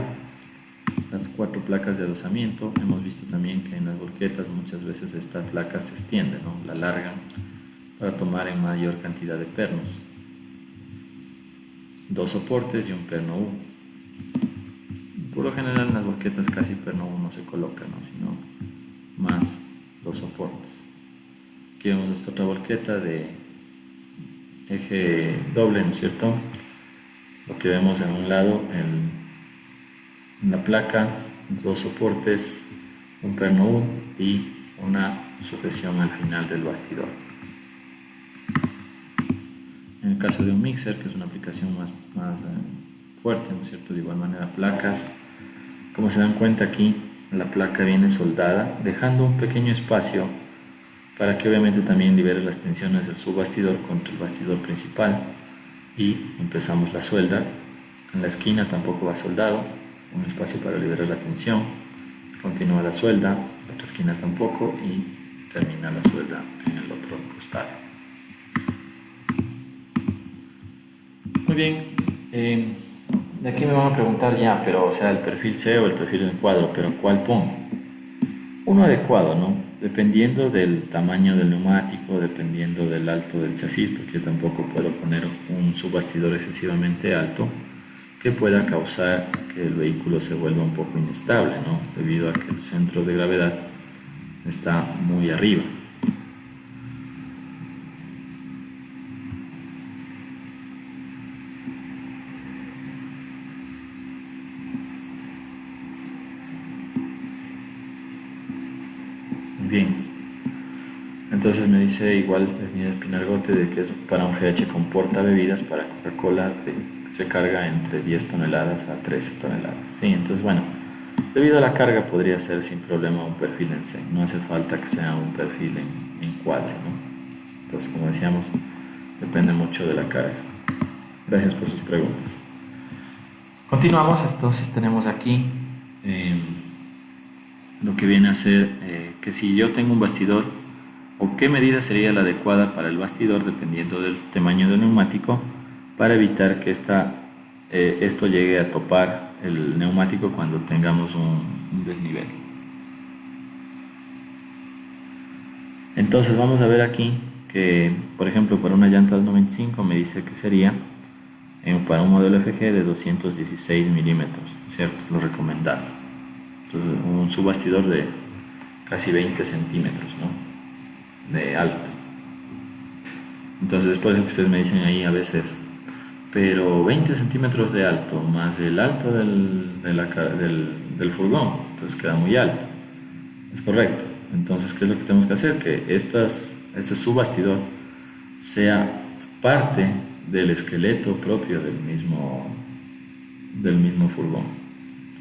las 4 placas de adosamiento, hemos visto también que en las volquetas muchas veces estas placas se extienden, ¿no? La alargan para tomar en mayor cantidad de pernos. 2 soportes y un perno U. Por lo general en las volquetas casi perno U no se coloca, ¿no? Sino más 2 soportes. Aquí vemos esta otra volqueta de eje doble, ¿no es cierto? Lo que vemos en un lado, en la placa, 2 soportes, un perno U y una sujeción al final del bastidor. En el caso de un mixer, que es una aplicación más fuerte, ¿no es cierto? De igual manera, placas. Como se dan cuenta aquí, la placa viene soldada, dejando un pequeño espacio para que obviamente también libere las tensiones del subbastidor contra el bastidor principal. Y empezamos la suelda. En la esquina tampoco va soldado, un espacio para liberar la tensión. Continúa la suelda, la otra esquina tampoco y termina la suelda en el otro costado. Muy bien, de aquí me van a preguntar ya, pero o sea, el perfil C o el perfil en cuadro, pero ¿cuál pongo? Uno adecuado, ¿no? Dependiendo del tamaño del neumático, dependiendo del alto del chasis, porque yo tampoco puedo poner un subbastidor excesivamente alto que pueda causar que el vehículo se vuelva un poco inestable, ¿no? Debido a que el centro de gravedad está muy arriba. Bien, entonces me dice igual Esnier Pinargote de que es para un GH con porta bebidas para Coca-Cola, se carga entre 10 toneladas a 13 toneladas. Sí, entonces bueno, debido a la carga podría ser sin problema un perfil en C, no hace falta que sea un perfil en cuadro, ¿no? Entonces, como decíamos, depende mucho de la carga. Gracias por sus preguntas. Continuamos, entonces tenemos aquí lo que viene a ser que si yo tengo un bastidor, o qué medida sería la adecuada para el bastidor dependiendo del tamaño del neumático para evitar que esto llegue a topar el neumático cuando tengamos un desnivel. Entonces vamos a ver aquí que, por ejemplo, para una llanta 95 me dice que sería para un modelo FG de 216 milímetros, ¿cierto? Lo recomendado. Entonces, un subbastidor de casi 20 centímetros, ¿no? De alto. Entonces, es por eso que ustedes me dicen ahí a veces, pero 20 centímetros de alto más el alto del furgón, entonces queda muy alto. Es correcto. Entonces, ¿qué es lo que tenemos que hacer? Que este subbastidor sea parte del esqueleto propio del mismo furgón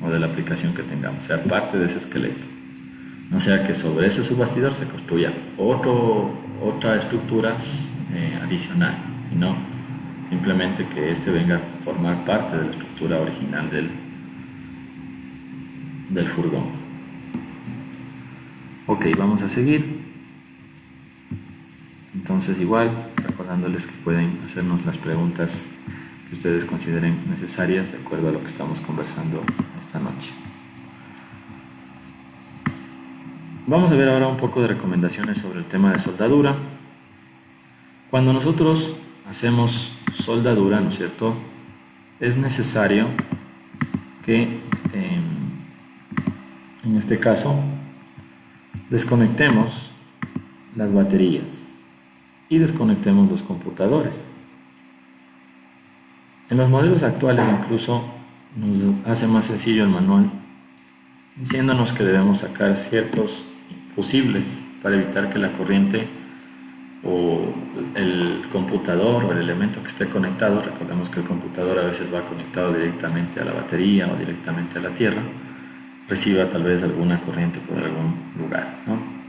o de la aplicación que tengamos, sea parte de ese esqueleto. No sea que sobre ese subbastidor se construya otra estructura adicional, sino simplemente que este venga a formar parte de la estructura original del furgón. Ok, vamos a seguir. Entonces igual, recordándoles que pueden hacernos las preguntas que ustedes consideren necesarias de acuerdo a lo que estamos conversando esta noche. Vamos a ver ahora un poco de recomendaciones sobre el tema de soldadura. Cuando nosotros hacemos soldadura, ¿no es cierto?, es necesario que en este caso desconectemos las baterías y desconectemos los computadores. En los modelos actuales incluso nos hace más sencillo el manual, diciéndonos que debemos sacar ciertos fusibles para evitar que la corriente o el computador o el elemento que esté conectado, recordemos que el computador a veces va conectado directamente a la batería o directamente a la tierra, reciba tal vez alguna corriente por algún lugar, ¿no?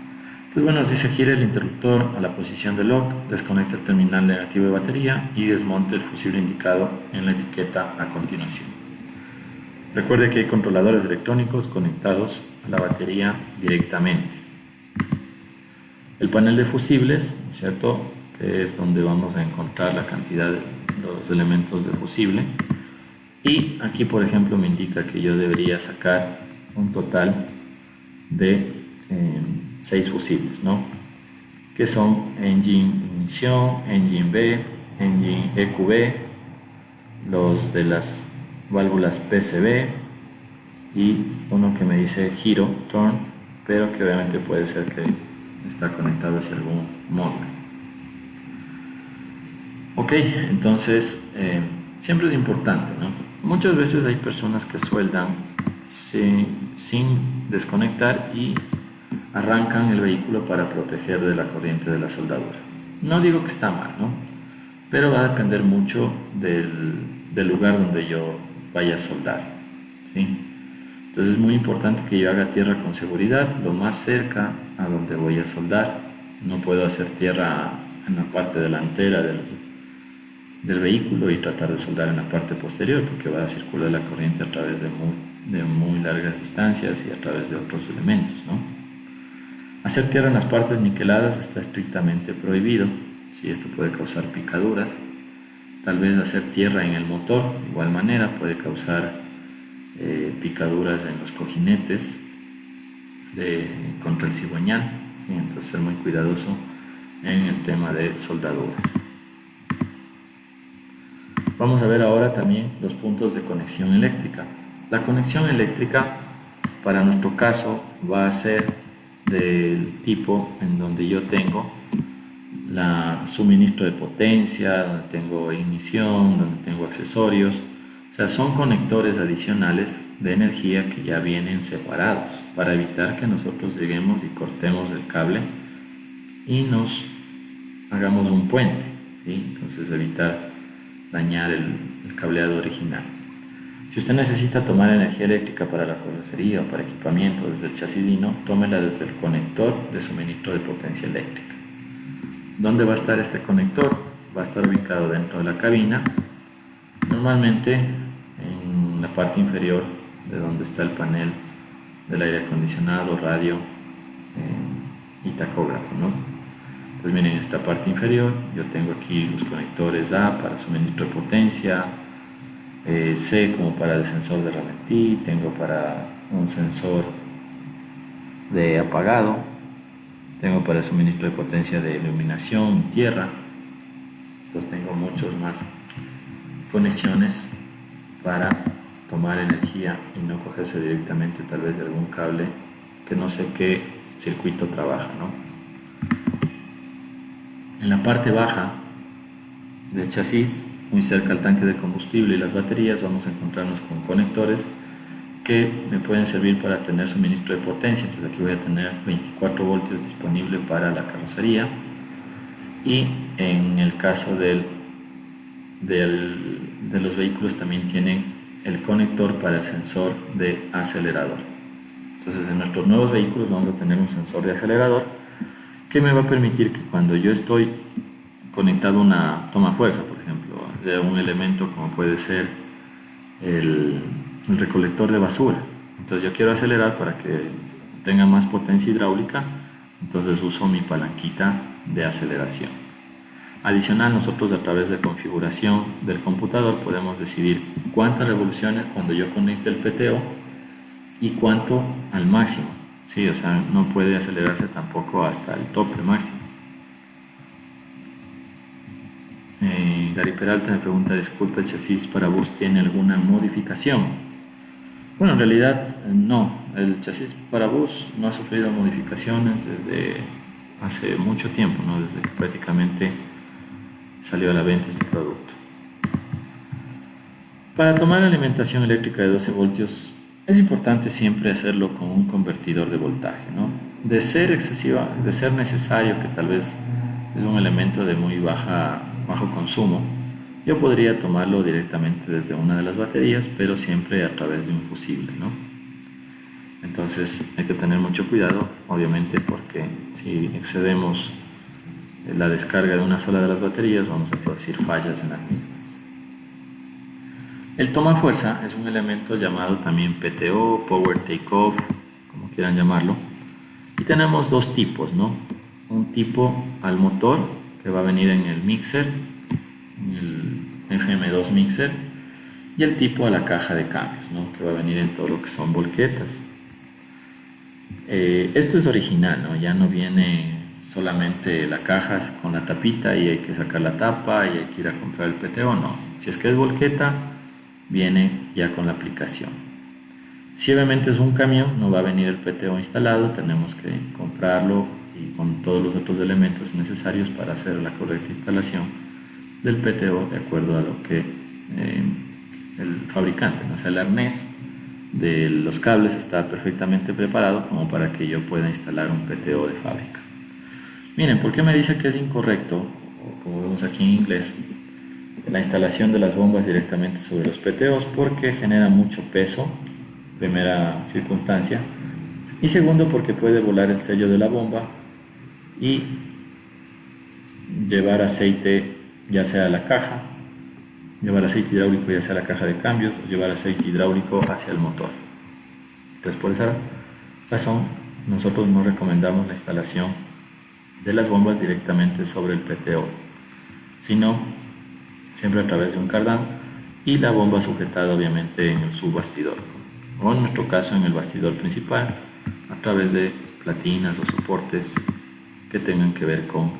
Entonces, bueno, nos dice gire el interruptor a la posición de lock, desconecte el terminal negativo de batería y desmonte el fusible indicado en la etiqueta a continuación. Recuerde que hay controladores electrónicos conectados a la batería directamente. El panel de fusibles, ¿cierto?, que es donde vamos a encontrar la cantidad de los elementos de fusible. Y aquí, por ejemplo, me indica que yo debería sacar un total de 6 fusibles, ¿no?, que son engine ignición, engine B, engine EQB, los de las válvulas PCB y uno que me dice giro, turn, pero que obviamente puede ser que está conectado hacia algún módulo. Ok, entonces siempre es importante, ¿no? Muchas veces hay personas que sueldan sin desconectar y arrancan el vehículo para proteger de la corriente de la soldadura. No digo que está mal, ¿no?, pero va a depender mucho del lugar donde yo vaya a soldar, ¿sí? Entonces es muy importante que yo haga tierra con seguridad, lo más cerca a donde voy a soldar. No puedo hacer tierra en la parte delantera del vehículo y tratar de soldar en la parte posterior, porque va a circular la corriente a través de muy largas distancias y a través de otros elementos, ¿no? Hacer tierra en las partes niqueladas está estrictamente prohibido, si esto puede causar picaduras. Tal vez hacer tierra en el motor, de igual manera, puede causar picaduras en los cojinetes contra el cigüeñal, ¿sí? Entonces ser muy cuidadoso en el tema de soldaduras. Vamos a ver ahora también los puntos de conexión eléctrica. La conexión eléctrica para nuestro caso va a ser del tipo en donde yo tengo suministro de potencia, donde tengo ignición, donde tengo accesorios. O sea, son conectores adicionales de energía que ya vienen separados para evitar que nosotros lleguemos y cortemos el cable y nos hagamos un puente, ¿sí? Entonces evitar dañar el cableado original. Si usted necesita tomar energía eléctrica para la carrocería o para equipamiento desde el chasis Dino, tómela desde el conector de suministro de potencia eléctrica. ¿Dónde va a estar este conector? Va a estar ubicado dentro de la cabina, normalmente en la parte inferior de donde está el panel del aire acondicionado, radio y tacógrafo, ¿no? Pues miren, en esta parte inferior yo tengo aquí los conectores A para suministro de potencia, C como para el sensor de ralentí, tengo para un sensor de apagado, tengo para el suministro de potencia de iluminación y tierra. Entonces tengo muchos más conexiones para tomar energía y no cogerse directamente tal vez de algún cable que no sé qué circuito trabaja, ¿no? En la parte baja del chasis, muy cerca al tanque de combustible y las baterías, vamos a encontrarnos con conectores que me pueden servir para tener suministro de potencia. Entonces aquí voy a tener 24 voltios disponible para la carrocería, y en el caso de los vehículos también tienen el conector para el sensor de acelerador. Entonces en nuestros nuevos vehículos vamos a tener un sensor de acelerador que me va a permitir que cuando yo estoy conectado a una toma fuerza, por ejemplo, de un elemento como puede ser el recolector de basura, entonces yo quiero acelerar para que tenga más potencia hidráulica, entonces uso mi palanquita de aceleración. Adicional, nosotros a través de configuración del computador podemos decidir cuántas revoluciones cuando yo conecte el PTO y cuánto al máximo. Sí, o sea, no puede acelerarse tampoco hasta el tope máximo. Gary Peralta me pregunta, disculpe, ¿el chasis para bus tiene alguna modificación? Bueno, en realidad no, el chasis para bus no ha sufrido modificaciones desde hace mucho tiempo, ¿no? Desde que prácticamente salió a la venta este producto. Para tomar alimentación eléctrica de 12 voltios es importante siempre hacerlo con un convertidor de voltaje, ¿no? De ser necesario, que tal vez es un elemento de muy bajo consumo, yo podría tomarlo directamente desde una de las baterías, pero siempre a través de un fusible, ¿no? Entonces hay que tener mucho cuidado, obviamente, porque si excedemos la descarga de una sola de las baterías, vamos a producir fallas en las mismas. El toma fuerza es un elemento llamado también PTO, Power Takeoff, como quieran llamarlo. Y tenemos dos tipos, ¿no? Un tipo al motor, que va a venir en el mixer, en el FM2 mixer, y el tipo a la caja de cambios, ¿no? Que va a venir en todo lo que son volquetas. Esto es original, ¿no? Ya no viene solamente la caja con la tapita y hay que sacar la tapa y hay que ir a comprar el PTO, no. Si es que es volqueta, viene ya con la aplicación. Si obviamente es un camión, no va a venir el PTO instalado, tenemos que comprarlo y con todos los otros elementos necesarios para hacer la correcta instalación del PTO de acuerdo a lo que el fabricante, ¿no? O sea, el arnés de los cables está perfectamente preparado como para que yo pueda instalar un PTO de fábrica. Miren, ¿por qué me dice que es incorrecto? O como vemos aquí en inglés, la instalación de las bombas directamente sobre los PTOs, porque genera mucho peso, primera circunstancia, y segundo porque puede volar el sello de la bomba y llevar aceite ya sea a la caja, llevar aceite hidráulico ya sea a la caja de cambios o llevar aceite hidráulico hacia el motor. Entonces por esa razón nosotros no recomendamos la instalación de las bombas directamente sobre el PTO, sino siempre a través de un cardán y la bomba sujetada obviamente en el subbastidor, o en nuestro caso en el bastidor principal, a través de platinas o soportes que tengan que ver con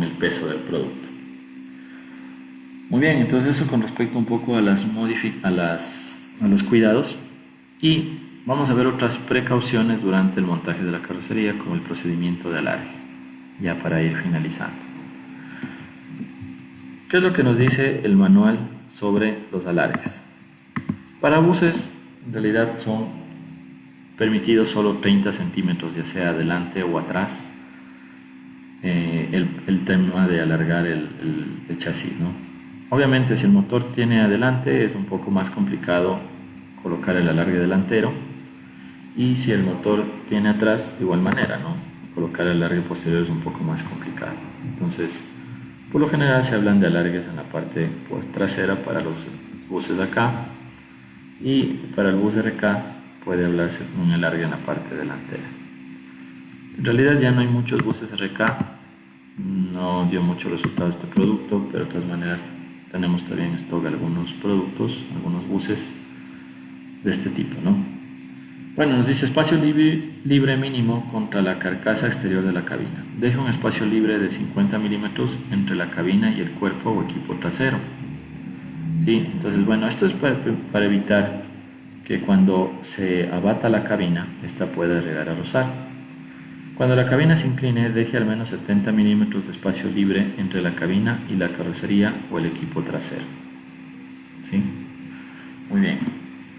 el peso del producto. Muy bien, entonces eso con respecto un poco a los cuidados, y vamos a ver otras precauciones durante el montaje de la carrocería, como el procedimiento de alargue, ya para ir finalizando. ¿Qué es lo que nos dice el manual sobre los alargues? Para buses, en realidad son permitidos solo 30 centímetros, ya sea adelante o atrás, el tema de alargar el chasis, ¿no? Obviamente, si el motor tiene adelante, es un poco más complicado colocar el alargue delantero, y si el motor tiene atrás, de igual manera, ¿no? Colocar el alargue posterior es un poco más complicado. Entonces, por lo general se hablan de alargues en la parte trasera para los buses de acá, y para el bus RK puede hablarse de un alargue en la parte delantera. En realidad ya no hay muchos buses RK, no dio mucho resultado este producto, pero de todas maneras tenemos todavía en stock algunos productos, algunos buses de este tipo, ¿no? Bueno, nos dice espacio libre mínimo contra la carcasa exterior de la cabina. Deja un espacio libre de 50 milímetros entre la cabina y el cuerpo o equipo trasero. ¿Sí? Entonces, bueno, esto es para evitar que cuando se abata la cabina, esta pueda llegar a rozar. Cuando la cabina se incline, deje al menos 70 milímetros de espacio libre entre la cabina y la carrocería o el equipo trasero. ¿Sí? Muy bien.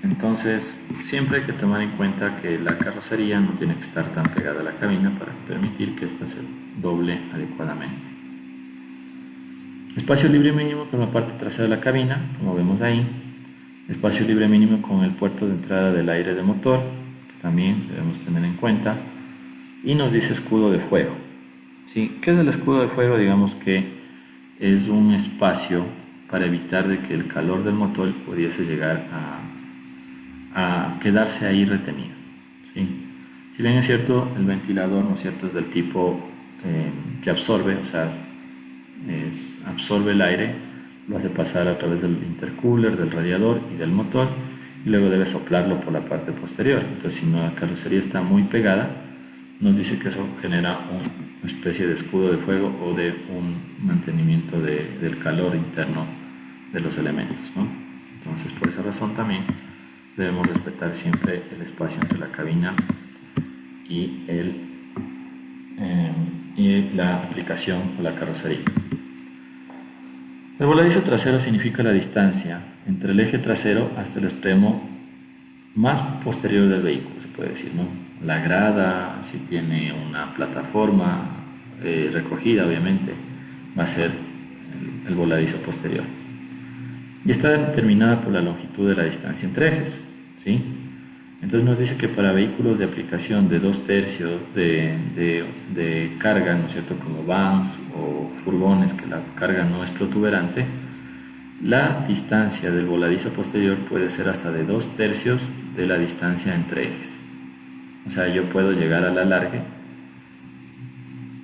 Entonces, siempre hay que tomar en cuenta que la carrocería no tiene que estar tan pegada a la cabina para permitir que ésta se doble adecuadamente. Espacio libre mínimo con la parte trasera de la cabina, como vemos ahí. Espacio libre mínimo con el puerto de entrada del aire de motor, que también debemos tener en cuenta. Y nos dice escudo de fuego. ¿Sí? ¿Qué es el escudo de fuego? Digamos que es un espacio para evitar de que el calor del motor pudiese llegar a quedarse ahí retenido. ¿Sí? Si bien es cierto, el ventilador, ¿no es cierto?, es del tipo que absorbe, o sea, absorbe el aire, lo hace pasar a través del intercooler, del radiador y del motor, y luego debe soplarlo por la parte posterior. Entonces, si la carrocería está muy pegada, nos dice que eso genera una especie de escudo de fuego o de un mantenimiento del calor interno de los elementos, ¿no? Entonces, por esa razón también debemos respetar siempre el espacio entre la cabina y el y la aplicación o la carrocería. El voladizo trasero significa la distancia entre el eje trasero hasta el extremo más posterior del vehículo, se puede decir, ¿no? La grada, si tiene una plataforma recogida, obviamente, va a ser el voladizo posterior. Y está determinada por la longitud de la distancia entre ejes, ¿sí? Entonces nos dice que para vehículos de aplicación de 2/3 de carga, ¿no es cierto?, como vans o furgones que la carga no es protuberante, la distancia del voladizo posterior puede ser hasta de 2/3 de la distancia entre ejes. O sea, yo puedo llegar al alargue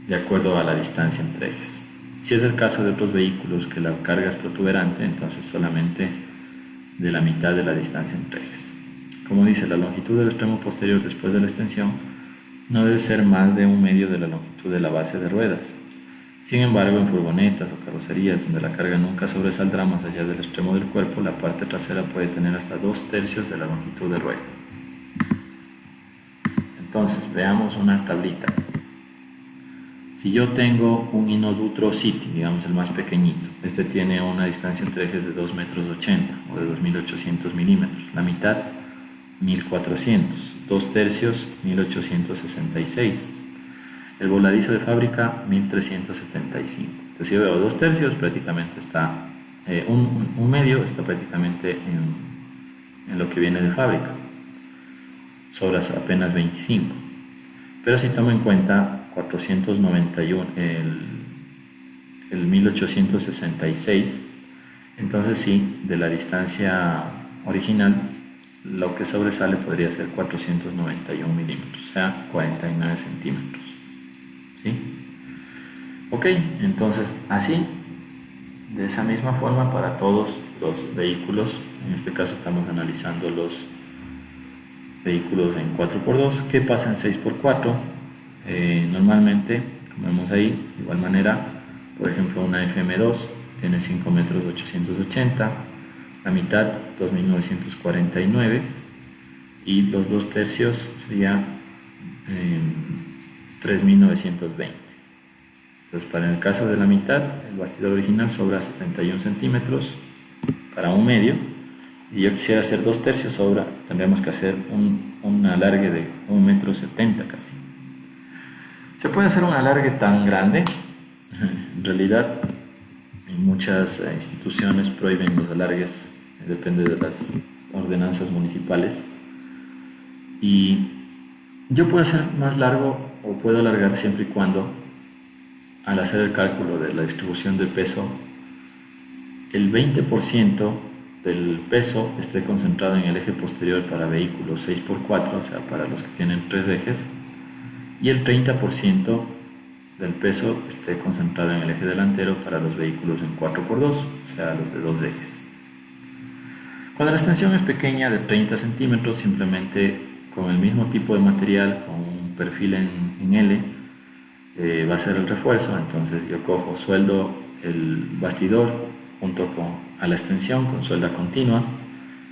de acuerdo a la distancia entre ejes. Si es el caso de otros vehículos que la carga es protuberante, entonces solamente de la mitad de la distancia entre ejes. Como dice, la longitud del extremo posterior después de la extensión no debe ser más de 1/2 de la longitud de la base de ruedas. Sin embargo, en furgonetas o carrocerías donde la carga nunca sobresaldrá más allá del extremo del cuerpo, la parte trasera puede tener hasta 2/3 de la longitud de rueda. Entonces, veamos una tablita. Si yo tengo un Inodutro City, digamos el más pequeñito, este tiene una distancia entre ejes de 2,80 metros o de 2.800 milímetros, la mitad 1.400, 2/3 1.866, el voladizo de fábrica 1.375. Entonces si yo veo 2/3 prácticamente está, un medio está prácticamente en lo que viene de fábrica, sobra apenas 25. Pero si tomo en cuenta 491, el 1866, entonces sí, de la distancia original, lo que sobresale podría ser 491 milímetros, o sea, 49 centímetros. ¿Sí? Ok, entonces así, de esa misma forma para todos los vehículos, en este caso estamos analizando los vehículos en 4x2, ¿qué pasa en 6x4? Normalmente, como vemos ahí, de igual manera, por ejemplo una FM2 tiene 5 metros 880, la mitad 2949 y los 2/3 sería 3920. Entonces, para el caso de la mitad, el bastidor original sobra 71 centímetros para un medio, y yo quisiera hacer 2/3 sobra, tendríamos que hacer un alargue de 1,70 m casi. ¿Se puede hacer un alargue tan grande? En realidad, muchas instituciones prohíben los alargues, depende de las ordenanzas municipales. Y yo puedo hacer más largo o puedo alargar siempre y cuando, al hacer el cálculo de la distribución de peso, el 20% del peso esté concentrado en el eje posterior para vehículos 6x4, o sea, para los que tienen 3 ejes, y el 30% del peso esté concentrado en el eje delantero para los vehículos en 4x2, o sea, los de 2 ejes. Cuando la extensión es pequeña, de 30 centímetros, simplemente con el mismo tipo de material, con un perfil en L, va a ser el refuerzo. Entonces yo cojo, sueldo el bastidor junto a la extensión con suelda continua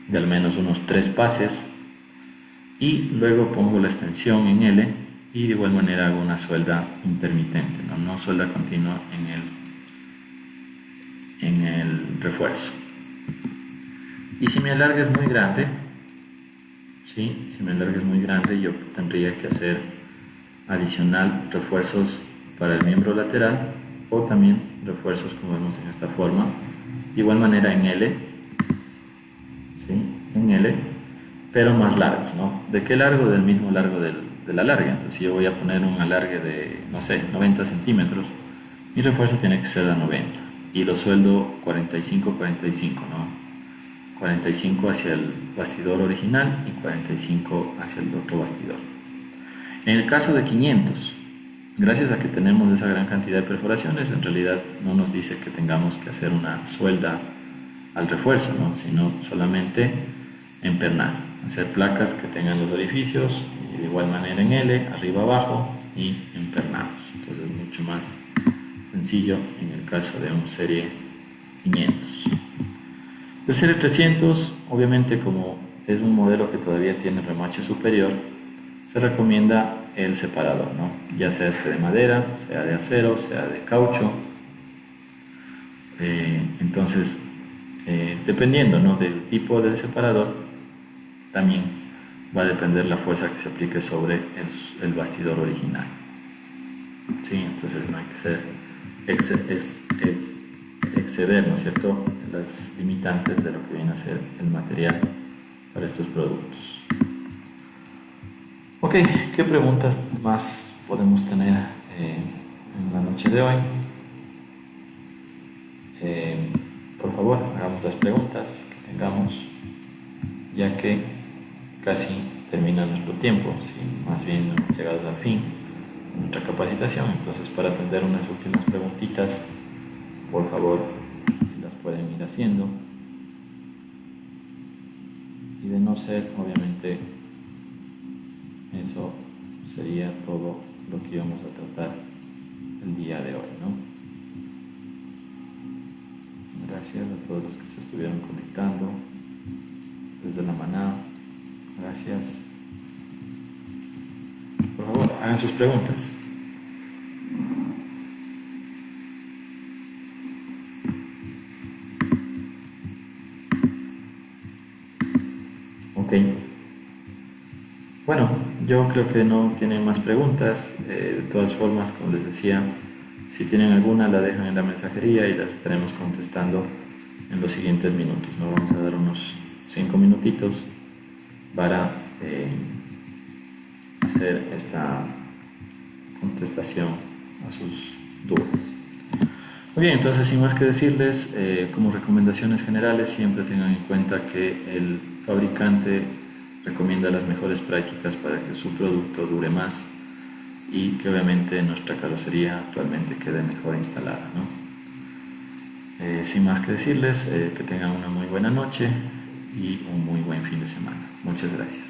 de al menos unos 3 pases, y luego pongo la extensión en L y de igual manera hago una suelda intermitente, no suelda continua en el refuerzo. Y si mi alargue es muy grande, ¿sí? Si mi alargue es muy grande, yo tendría que hacer adicional refuerzos para el miembro lateral, o también refuerzos como vemos en esta forma, de igual manera en L, ¿sí? En L, pero más largos, ¿no? ¿De qué largo? Del mismo largo del alargue. Entonces si yo voy a poner un alargue de, no sé, 90 centímetros, mi refuerzo tiene que ser de 90, y lo sueldo 45, ¿no? 45 hacia el bastidor original y 45 hacia el otro bastidor. En el caso de 500, gracias a que tenemos esa gran cantidad de perforaciones, en realidad no nos dice que tengamos que hacer una suelda al refuerzo, ¿no? Sino solamente empernar, hacer placas que tengan los orificios, y de igual manera en L, arriba abajo, y empernamos. Entonces es mucho más sencillo en el caso de un serie 500. El serie 300, obviamente, como es un modelo que todavía tiene remache superior, se recomienda el separador, ¿no? Ya sea este de madera, sea de acero, sea de caucho. Entonces, dependiendo, ¿no?, del tipo de separador, también va a depender la fuerza que se aplique sobre el bastidor original. Sí, entonces no hay que exceder, ¿no es cierto?, las limitantes de lo que viene a ser el material para estos productos. Ok, ¿qué preguntas más podemos tener en la noche de hoy? Por favor, hagamos las preguntas que tengamos, ya que casi termina nuestro tiempo, ¿sí? Más bien hemos llegado al fin de nuestra capacitación. Entonces, para atender unas últimas preguntitas, por favor, las pueden ir haciendo. Y de no ser, obviamente, eso sería todo lo que íbamos a tratar el día de hoy, ¿no? Gracias a todos los que se estuvieron conectando desde la maná. Gracias. Por favor, hagan sus preguntas. Ok. Bueno, yo creo que no tienen más preguntas. De todas formas, como les decía, si tienen alguna la dejan en la mensajería y las estaremos contestando en los siguientes minutos. Nos vamos a dar unos 5 minutitos para hacer esta contestación a sus dudas. Muy bien, entonces sin más que decirles, como recomendaciones generales, siempre tengan en cuenta que el fabricante recomienda las mejores prácticas para que su producto dure más y que obviamente nuestra carrocería actualmente quede mejor instalada, ¿no? Sin más que decirles, que tengan una muy buena noche y un muy buen fin de semana. Muchas gracias.